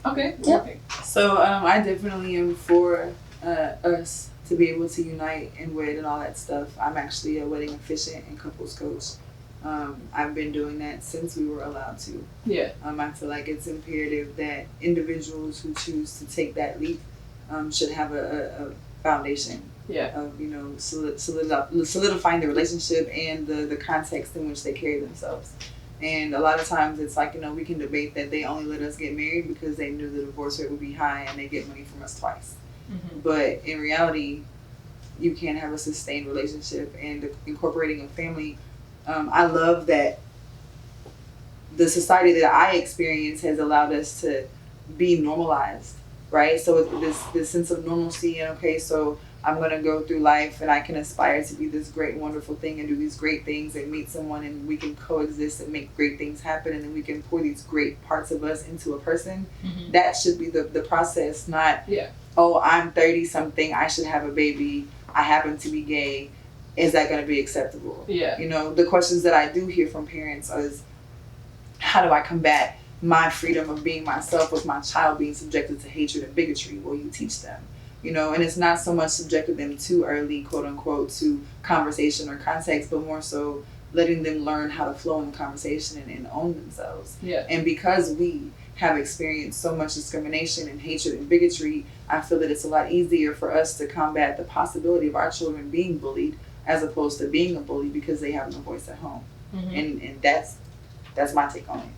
okay. Yep. So I definitely am for us to be able to unite and wed and all that stuff. I'm actually a wedding officiant and couples coach. I've been doing that since we were allowed to. Yeah. I feel like it's imperative that individuals who choose to take that leap should have a foundation of solidifying the relationship and the context in which they carry themselves. And a lot of times it's like, we can debate that they only let us get married because they knew the divorce rate would be high and they get money from us twice. Mm-hmm. But in reality, you can't have a sustained relationship, and incorporating a family. I love that the society that I experience has allowed us to be normalized. Right, so this sense of normalcy, and okay, so I'm gonna go through life and I can aspire to be this great, wonderful thing and do these great things and meet someone and we can coexist and make great things happen, and then we can pour these great parts of us into a person. Mm-hmm. That should be the process, not oh, I'm 30 something, I should have a baby, I happen to be gay. Is that gonna be acceptable? Yeah. The questions that I do hear from parents is, how do I combat my freedom of being myself with my child being subjected to hatred and bigotry? Well, you teach them, and it's not so much subjecting them too early, quote unquote, to conversation or context, but more so letting them learn how to flow in conversation and own themselves. Yeah. And because we have experienced so much discrimination and hatred and bigotry, I feel that it's a lot easier for us to combat the possibility of our children being bullied as opposed to being a bully because they have no voice at home. Mm-hmm. And that's my take on it.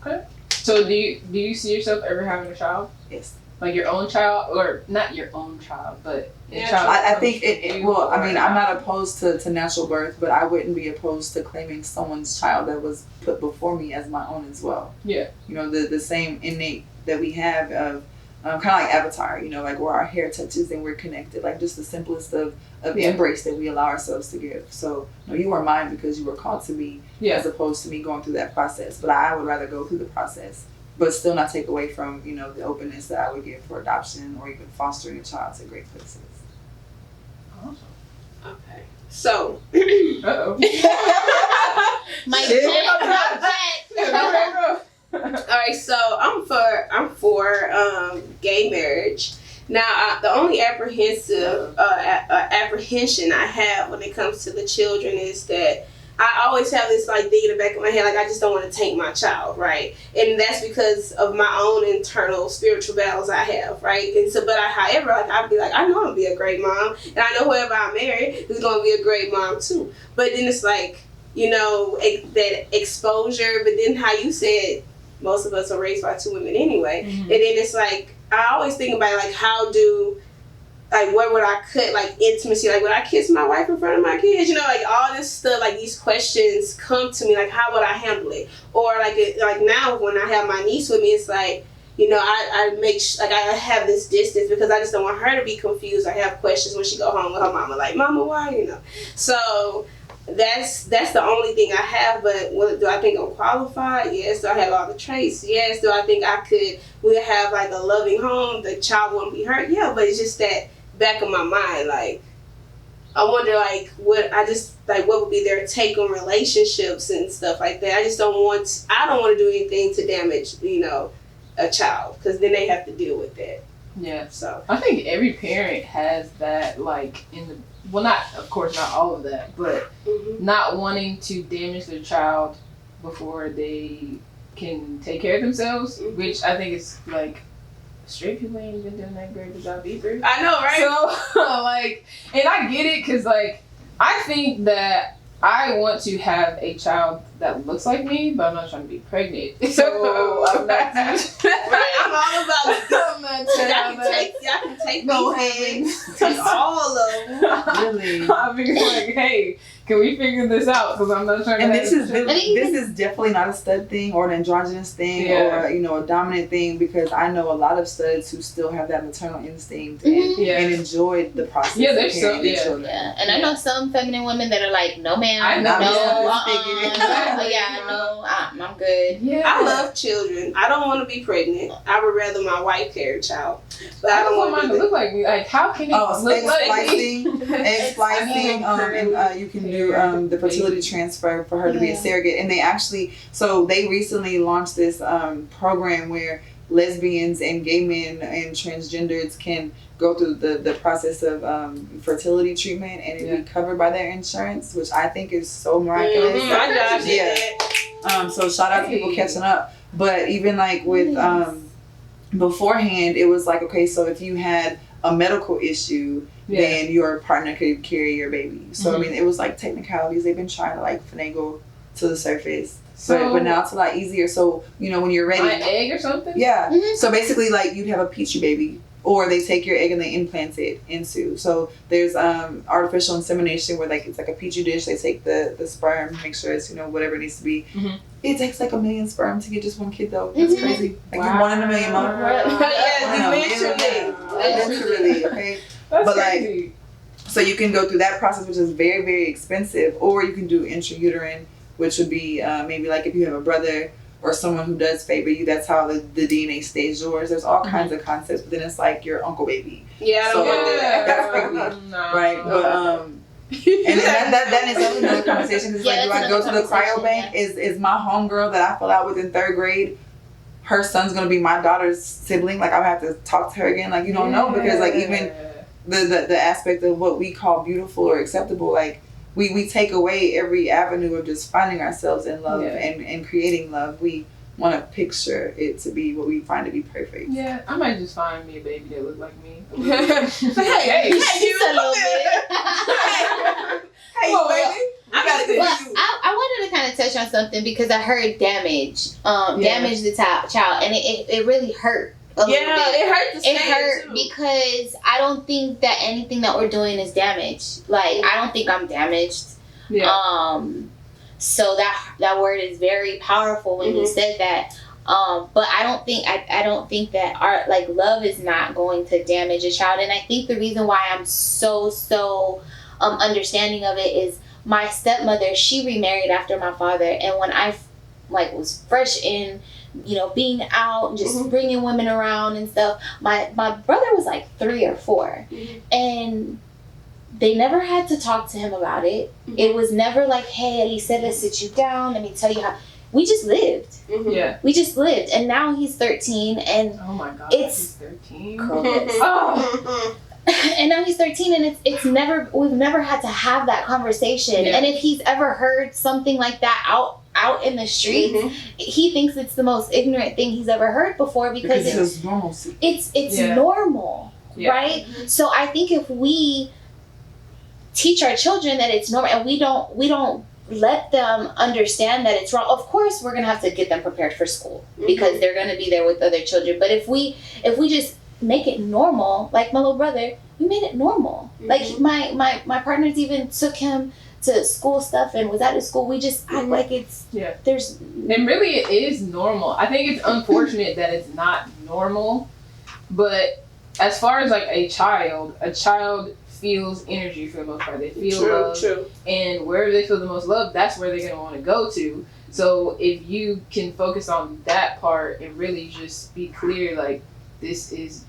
Okay. So do you see yourself ever having a child? Yes. Like your own child, or not your own child, but a child? I think I'm not opposed to natural birth, but I wouldn't be opposed to claiming someone's child that was put before me as my own as well. Yeah. The same innate that we have of kind of like Avatar, like where our hair touches and we're connected, like just the simplest of embrace that we allow ourselves to give. So you are mine because you were called to me, as opposed to me going through that process. But I would rather go through the process, but still not take away from the openness that I would give for adoption or even fostering a child to great places. Awesome. Okay. So. My All right, so I'm for gay marriage. Now, the only apprehension I have when it comes to the children is that I always have this thing in the back of my head, I just don't want to taint my child, right? And that's because of my own internal spiritual battles I have, right? And so, however, I'd be I know I'm gonna be a great mom, and I know whoever I marry is gonna be a great mom too. But then it's that exposure. But then how you said, most of us are raised by two women anyway, and then it's I always think about how do. Where would I cut intimacy? Would I kiss my wife in front of my kids? All this stuff. These questions come to me. How would I handle it? Or now when I have my niece with me, it's I make I have this distance because I just don't want her to be confused. I have questions when she go home with her mama. Mama, why? So that's the only thing I have. But do I think I'm qualified? Yes. Do I have all the traits? Yes. Do I think we'll have a loving home? The child won't be hurt? Yeah. But it's just that back of my mind, I wonder what would be their take on relationships and stuff like that. I don't want to do anything to damage, a child, because then they have to deal with that. Yeah. So I think every parent has that, like, of course not all of that, but not wanting to damage their child before they can take care of themselves, which I think is like straight people ain't even doing that great of a job either. I know, right? So and I get it, because I think that I want to have a child that looks like me, but I'm not trying to be pregnant. So I'm not. Right, I'm all about it. I'm not Y'all can take these eggs, take all of them. Really? I'll be like, hey, can we figure this out? Because I'm not trying to. And this is definitely not a stud thing or an androgynous thing or a dominant thing, because I know a lot of studs who still have that maternal instinct and enjoyed the process. Yeah, there's some. Yeah, and I know some feminine women that are like, no, ma'am, I know. I'm good. Yeah, I love children. I don't want to be pregnant. I would rather my wife carry a child, but I don't want mine to look like me. Like, how can it look like me? Egg splicing, and you can do the fertility transfer for her to be a surrogate. And they recently launched this program where lesbians and gay men and transgenders can go through the process of fertility treatment and it be covered by their insurance, which I think is so miraculous. My job did that. So shout out to people catching up. But even like with beforehand, it was like, okay, so if you had a medical issue, then your partner could carry your baby. So I mean, it was like technicalities. They've been trying to like finagle to the surface. But now it's a lot easier. So, when you're ready. An egg or something? Yeah. So basically, like, you'd have a Petri baby. Or they take your egg and they implant it into. So there's artificial insemination where, like, it's like a Petri dish. They take the sperm, make sure it's, whatever it needs to be. It takes like 1 million sperm to get just one kid, though. That's crazy. Like, you're 1 in a million, mom. Literally, okay? That's crazy. So you can go through that process, which is very, very expensive. Or you can do intrauterine, which would be maybe like if you have a brother or someone who does favor you, that's how the DNA stays yours. There's all kinds of concepts, but then it's like your uncle baby. Yeah, so that's freaky, right? But and that is another conversation. Because do I go to the cryo bank? Is my homegirl that I fell out with in 3rd grade? Her son's gonna be my daughter's sibling. Like, I have to talk to her again. Like, you don't know, because like even the aspect of what we call beautiful or acceptable, like. We take away every avenue of just finding ourselves in love and creating love. We want to picture it to be what we find to be perfect. Yeah, I might just find me a baby that look like me. Hey, you a little bit. Hey, baby. I wanted to kind of touch on something because I heard damage the child, and it really hurt. It hurt to say it hurt because I don't think that anything that we're doing is damaged. Like, I don't think I'm damaged. Yeah. So that word is very powerful when you said that. But I don't think that our love is not going to damage a child. And I think the reason why I'm so understanding of it is my stepmother, she remarried after my father, and when I was fresh in being out and just bringing women around and stuff, my brother was 3 or 4, and they never had to talk to him about it. It was never like, hey, Elisa, let's sit you down, let me tell you how. We just lived. Yeah, we just lived, and now he's 13, and oh my god, he's 13. And now he's 13, and we've never had to have that conversation. And if he's ever heard something like that out in the streets, he thinks it's the most ignorant thing he's ever heard before, because it's normalcy. It's normal, right? So I think if we teach our children that it's normal, and we don't let them understand that it's wrong. Of course, we're gonna have to get them prepared for school because they're gonna be there with other children. But if we just make it normal, like my little brother, we made it normal. Like my partners even took him to school stuff and was at his school. We just act like it's there's and really it is normal. I think it's unfortunate that it's not normal, but as far as a child feels energy for the most part. They feel love, and wherever they feel the most love, that's where they're gonna want to go to. So if you can focus on that part and really just be clear, this is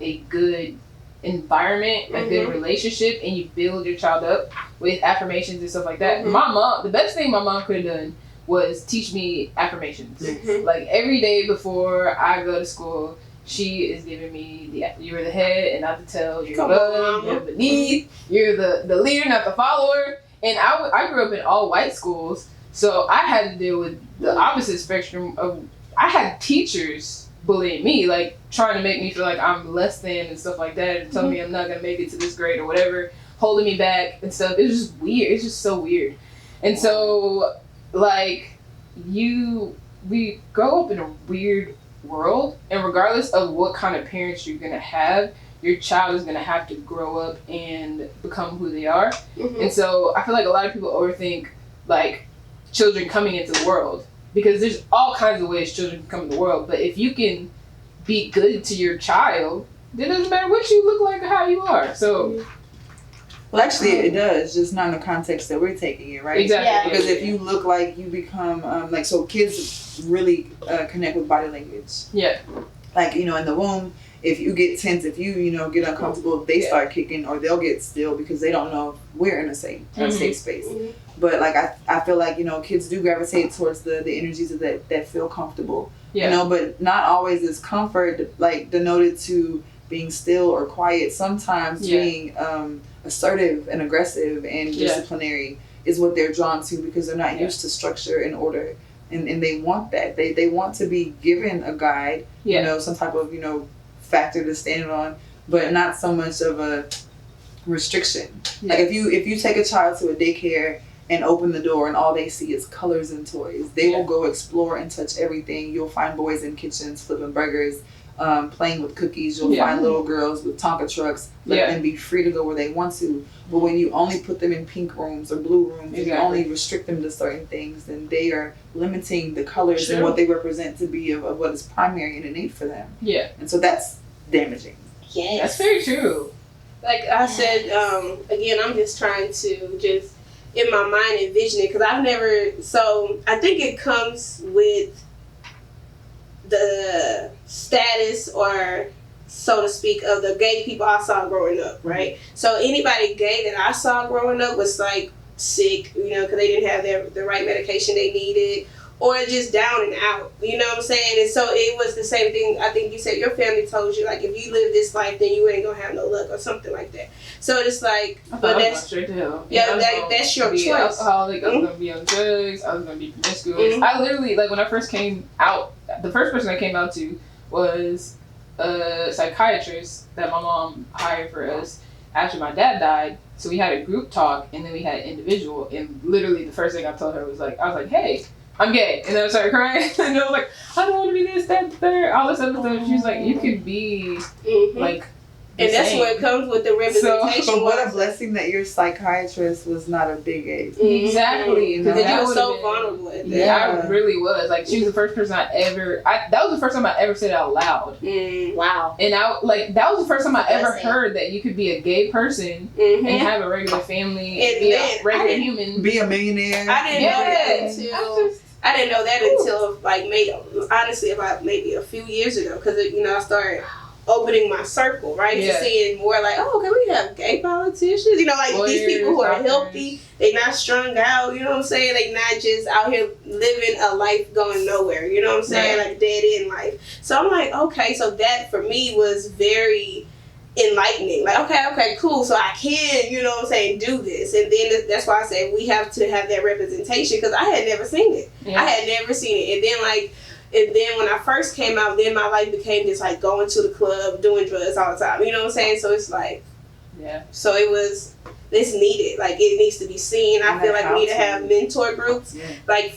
a good environment, a good relationship, and you build your child up with affirmations and stuff like that. My mom, the best thing my mom could have done was teach me affirmations. Like every day before I go to school, she is giving me you're the head and not the tail, you're above, you're beneath, you're the leader, not the follower. And I grew up in all white schools, so I had to deal with the opposite spectrum of, I had teachers bullying me, like trying to make me feel like I'm less than and stuff like that, and telling me I'm not gonna make it to this grade or whatever, holding me back and stuff. It was just weird. It's just so weird. And so, like, we grow up in a weird world, and regardless of what kind of parents you're gonna have, your child is gonna have to grow up and become who they are. And so I feel like a lot of people overthink like children coming into the world, because there's all kinds of ways children can come in the world, but if you can be good to your child, it doesn't matter what you look like or how you are. So well, actually it does, just not in the context that we're taking it, right? Exactly. Yeah. Because if you look like you become like, so kids really connect with body language. Yeah. Like, you know, in the womb, if you get tense, if you know, get uncomfortable, they start kicking, or they'll get still because they don't know if we're in a safe space. But like I feel like, you know, kids do gravitate towards the energies that feel comfortable. You know, but not always is comfort like denoted to being still or quiet. Sometimes being assertive and aggressive and disciplinary is what they're drawn to, because they're not used to structure and order. And they want that. They want to be given a guide, you know, some type of, you know, factor to stand on, but not so much of a restriction. Like if you take a child to a daycare and open the door and all they see is colors and toys, they will go explore and touch everything. You'll find boys in kitchens flipping burgers, playing with cookies. You'll find little girls with Tonka trucks. Let them be free to go where they want to. But when you only put them in pink rooms or blue rooms, and you only restrict them to certain things, then they are limiting the colors and what they represent to be of what is primary and innate for them. Yeah. And so that's damaging. Yes. That's very true. Like I said, again, I'm just trying to just, in my mind, envision it, because I've never, so I think it comes with the status, or so to speak, of the gay people I saw growing up, right? So anybody gay that I saw growing up was like sick, you know, because they didn't have the right medication they needed, or just down and out, you know what I'm saying? And so it was the same thing. I think you said your family told you, like, if you live this life, then you ain't gonna have no luck or something like that. So it's like, but that's straight to hell. Yeah, that's your choice. Alcoholic. I was gonna be on drugs. I was gonna be promiscuous. I literally, like, when I first came out, the first person I came out to was a psychiatrist that my mom hired for us after my dad died. So we had a group talk, and then we had individual, and literally the first thing I told her was like, I was like, hey, I'm gay. And then I started crying. And I was like, I don't want to be this, that, third, all this other stuff. She was like, you could be like, and that's where it comes with the representation. So what a blessing that your psychiatrist was not a bigot. Exactly. Because you were so vulnerable at that. Yeah, I really was. Like, she was the first person that was the first time I ever said it out loud. Wow. And that was the first time I ever heard that you could be a gay person and have a regular family and be a regular human. Be a millionaire. I didn't know that until like about maybe a few years ago, because you know I started opening my circle, right, to seeing more like, oh, okay, we have gay politicians, you know, like lawyers, these people who are healthy, they not strung out, you know what I'm saying, they not just out here living a life going nowhere, you know what I'm saying, like dead end life. So I'm like, okay, so that for me was very enlightening, like okay, cool, so I can, you know what I'm saying, do this. And then that's why I say we have to have that representation, because I had never seen it. I had never seen it. And then when I first came out, then my life became just like going to the club, doing drugs all the time, you know what I'm saying. So it's like, so it's needed, like it needs to be seen. I feel like we need to have mentor groups, like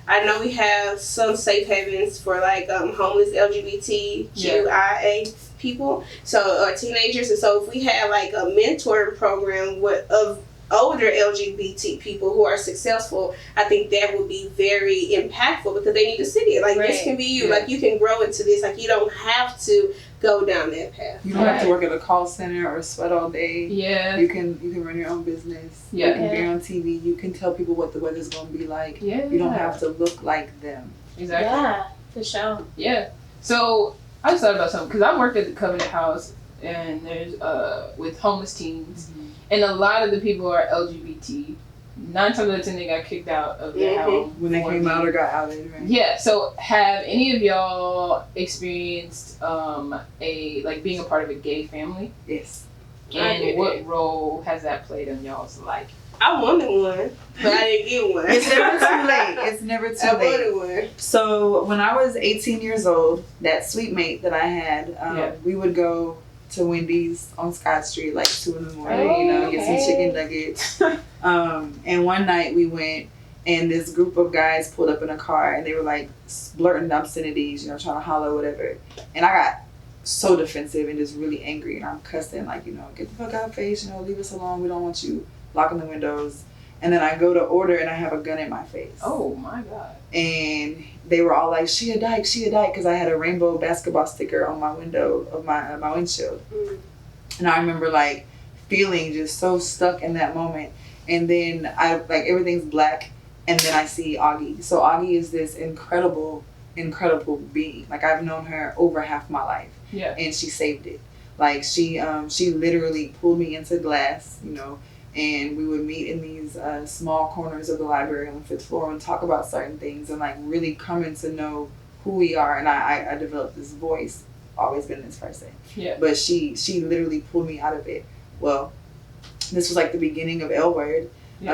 I know we have some safe havens for like homeless LGBTQIA people, so, or teenagers. And so if we had like a mentor program of older LGBT people who are successful, I think that would be very impactful, because they need to see it. Like, this can be you. Like, you can grow into this. Like, you don't have to go down that path. You don't have to work at a call center or sweat all day. You can run your own business. You can be on TV. You can tell people what the weather's going to be like. You don't have to look like them. Exactly. Yeah, for sure. Yeah. So I just thought about something, because I worked at the Covenant House and there's with homeless teens, and a lot of the people are LGBT. 9 times out of 10 they got kicked out of their home when they came out or got outed, right? Yeah. So have any of y'all experienced being a part of a gay family? Yes. And what role has that played in y'all's life? I wanted one, but I didn't get one. It's never too late. It's never too late. I wanted one. So when I was 18 years old, that sweet mate that I had, we would go to Wendy's on Scott Street like 2 in the morning, get some chicken nuggets. And one night we went, and this group of guys pulled up in a car, and they were like blurting obscenities, trying to holler, whatever. And I got so defensive and just really angry, and I'm cussing like, get the fuck out, face, leave us alone. We don't want you, locking the windows. And then I go to order, and I have a gun in my face. Oh my God. And they were all like, she a dyke, because I had a rainbow basketball sticker on my window of my windshield. And I remember like feeling just so stuck in that moment. And then everything's black, and then I see Augie. So Augie is this incredible being. Like, I've known her over half my life. Yeah. And she saved it. Like, she literally pulled me into glass, and we would meet in these small corners of the library on the 5th floor and talk about certain things, and like really coming to know who we are. And I developed this voice, always been this person. Yeah. But she literally pulled me out of it. Well, this was like the beginning of L Word,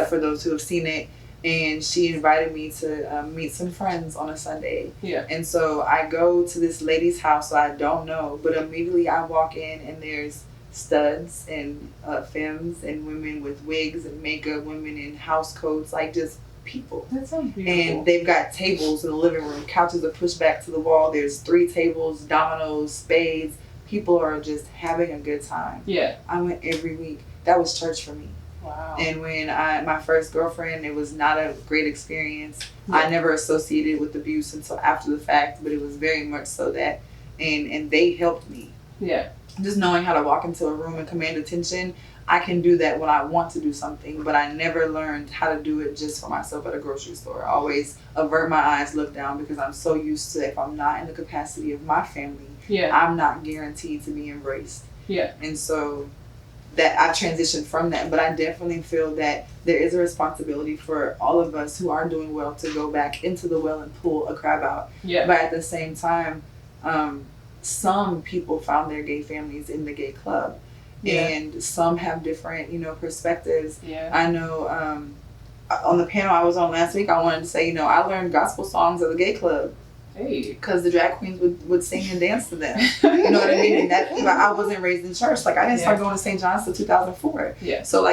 for those who have seen it. And she invited me to meet some friends on a Sunday. Yeah. And so I go to this lady's house I don't know, but immediately I walk in, and there's studs and femmes and women with wigs and makeup, women in house coats, like just people. That sounds beautiful. And they've got tables in the living room. Couches are pushed back to the wall. There's 3 tables, dominoes, spades. People are just having a good time. Yeah. I went every week. That was church for me. Wow. And when my first girlfriend, it was not a great experience. Yeah. I never associated with abuse until after the fact, but it was very much so that, and they helped me. Yeah. Just knowing how to walk into a room and command attention, I can do that when I want to do something, but I never learned how to do it just for myself at a grocery store. I always avert my eyes, look down, because I'm so used to, if I'm not in the capacity of my family, I'm not guaranteed to be embraced. Yeah. And so that I transitioned from that, but I definitely feel that there is a responsibility for all of us who are doing well to go back into the well and pull a crab out. Yeah. But at the same time, some people found their gay families in the gay club, and some have different, perspectives. Yeah. I know on the panel I was on last week, I wanted to say, I learned gospel songs at the gay club. Hey. Because the drag queens would sing and dance to them. You know what I mean? And that, I wasn't raised in church. Like, I didn't start going to St. John's till 2004. Yeah. So,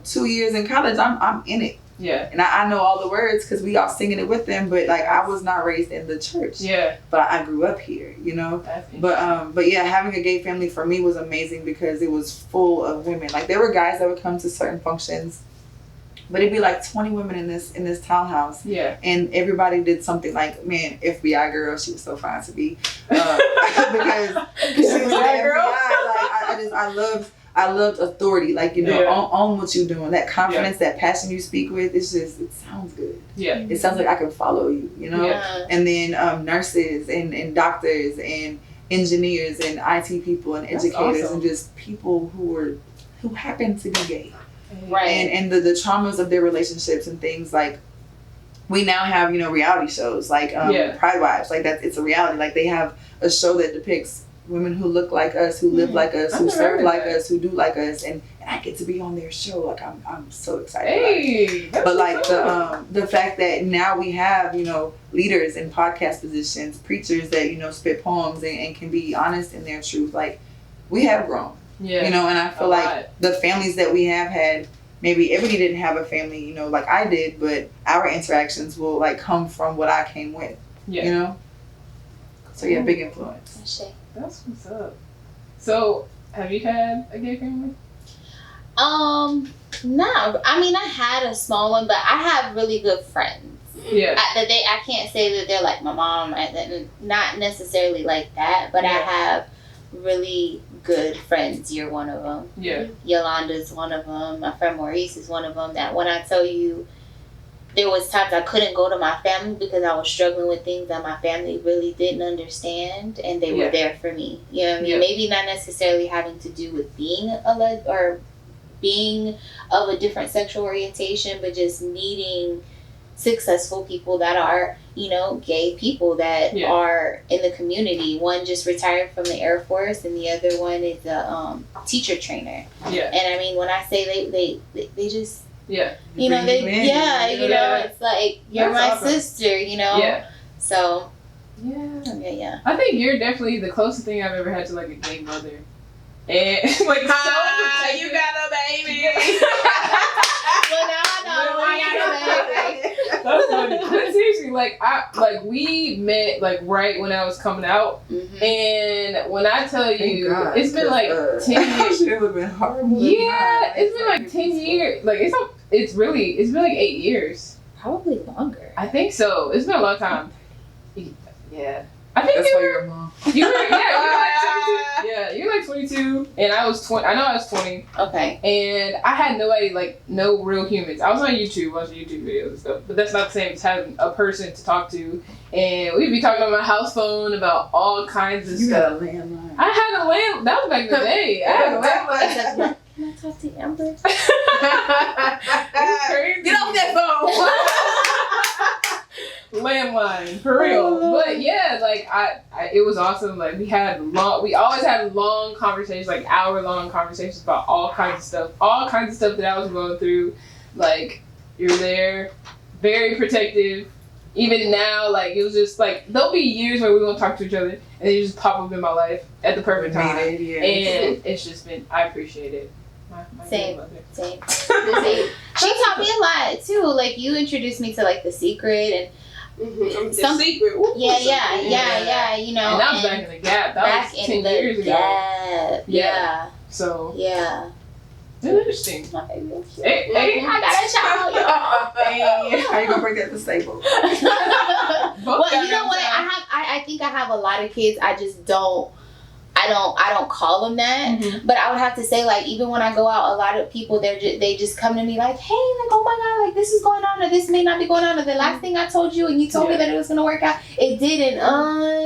2 years in college, I'm in it. Yeah. And I know all the words because we all singing it with them. But I was not raised in the church. Yeah. But I grew up here. But yeah, having a gay family for me was amazing because it was full of women. Like, there were guys that would come to certain functions, but it'd be like 20 women in this townhouse. Yeah. And everybody did something like, man, FBI girl, she was so fine to be. Because she was the FBI. I loved authority. Own what you're doing. That confidence, that passion you speak with, it sounds good. Yeah. It sounds like I can follow you, Yeah. And then nurses and doctors and engineers and IT people and educators and just people who happen to be gay. Right. And the traumas of their relationships and things, like, we now have, reality shows like Pride Wives, like that. It's a reality. Like, they have a show that depicts women who look like us, who live like us, who serve like us, who do like us, and I get to be on their show. Like, I'm so excited. Hey, but like the fact that now we have, leaders in podcast positions, preachers that, spit poems and can be honest in their truth. Like, we have grown. Yeah. And I feel like the families that we have had, maybe Ebony didn't have a family, like I did, but our interactions will come from what I came with. Yeah. So yeah, big influence. That's what's up. So, have you had a gay family? No. I mean, I had a small one, but I have really good friends. Yeah. I can't say that they're like my mom, not necessarily like that, but I have really good friends. You're one of them. Yeah. Yolanda's one of them. My friend Maurice is one of them. That when I tell you, there was times I couldn't go to my family because I was struggling with things that my family really didn't understand, and they were there for me. You know what I mean? Maybe not necessarily having to do with being or being of a different sexual orientation, but just meeting successful people that are, you know, gay people that are in the community. One just retired from the Air Force, and the other one is a teacher trainer. Yeah. And I mean, when I say they just, you know, it's like, you're my sister, you know? Yeah. So, yeah. I think you're definitely the closest thing I've ever had to, like, a gay mother. And, like, you got a baby. Well, now I know I got a baby. That's funny. But seriously, we met, like, right when I was coming out. Mm-hmm. And when I tell you, it's been, like, 10 years. It would have been horrible. Yeah, it's been, like, 10 years. Like, it's been, like, 8 years. Probably longer. I think so. It's been a long time. Yeah. I think that's why you're a mom. You were like 22. Yeah, you're like 22, and I was 20. I know I was 20. Okay. And I had nobody, like, no real humans. I was on YouTube watching YouTube videos and stuff, but that's not the same as having a person to talk to. And we'd be talking on my house phone about all kinds of stuff. You had a landline. I had a landline. That was back in the day. I had a landline. Can I talk to Amber? Get off that phone. Landline, for real. But yeah, like I it was awesome. Like we always had long conversations, like hour-long conversations about all kinds of stuff that I was going through. Like, you're there, very protective. Even now, like, it was just like, there'll be years where we won't talk to each other, and they just pop up in my life at the perfect time. And it's just been, I appreciate it. Same. She taught me a lot too. Like, you introduced me to, like, The Secret and The Secret. Yeah. You know, and that was back in the Gap. That was 10 years ago. Yeah. So. Yeah. Interesting. Hey, I got a child, y'all. Hey, how you gonna bring that to the stable? Well, you know what? I think I have a lot of kids. I just don't. I don't call them that, but I would have to say, like, even when I go out, a lot of people, they just come to me like, hey, like, oh my God, like, this is going on, or this may not be going on, or the last thing I told you, and you told me that it was going to work out, it didn't,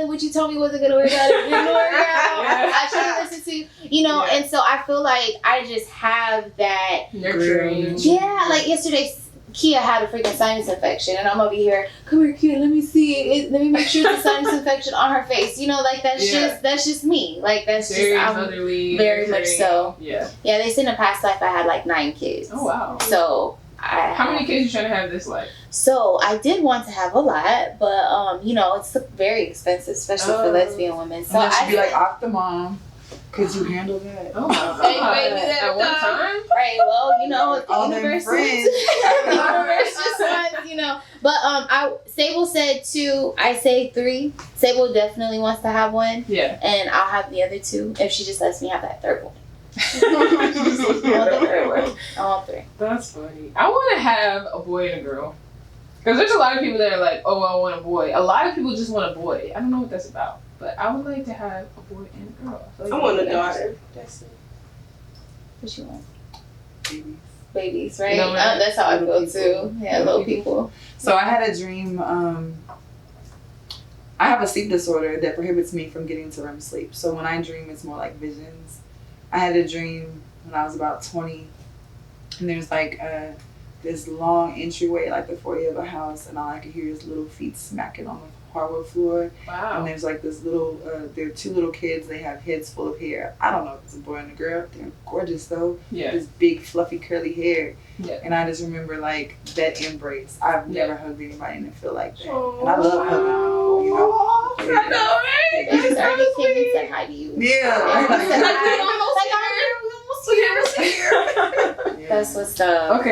what you told me wasn't going to work out, it didn't work out, I should have listened to you, you know, and so I feel like I just have that nurturing. Yeah, like yesterday, Kia had a freaking sinus infection, and I'm over here, come here, Kia, let me see it. Let me make sure it's a sinus infection on her face. You know, like, that's just me. Like, that's very just, motherly, very much so. Yeah. Yeah, they said in a past life I had, like, 9 kids. Oh, wow. So, how many kids you trying to have this life? So, I did want to have a lot, but, you know, it's very expensive, especially for lesbian women. So, I should be like Octomom. Could you handle that? Oh my God. At one time? Right, well, you know, the all universe them friends. just wants, you know. But Sable said 2, I say 3. Sable definitely wants to have one. Yeah. And I'll have the other 2 if she just lets me have that third one. I want 3. That's funny. I want to have a boy and a girl. Because there's a lot of people that are like, oh, I want a boy. A lot of people just want a boy. I don't know what that's about. But I would like to have a boy and a girl. I want a daughter. That's it. What you want? Babies. Babies, right? You know, that's how I feel too. Yeah, little people. So I had a dream. I have a sleep disorder that prohibits me from getting to REM sleep. So when I dream, it's more like visions. I had a dream when I was about 20, and there's like this long entryway, like the foyer of a house, and all I could hear is little feet smacking on the hardwood floor. Wow. And there's like this little, there are 2 little kids. They have heads full of hair. I don't know if it's a boy and a girl. They're gorgeous though. Yeah. This big fluffy curly hair. Yeah. And I just remember like that embrace. I've never hugged anybody and it feel like that. And I love hugging. You know. I know, right? They already came and said hi to you. Yeah. That's what's up. Okay.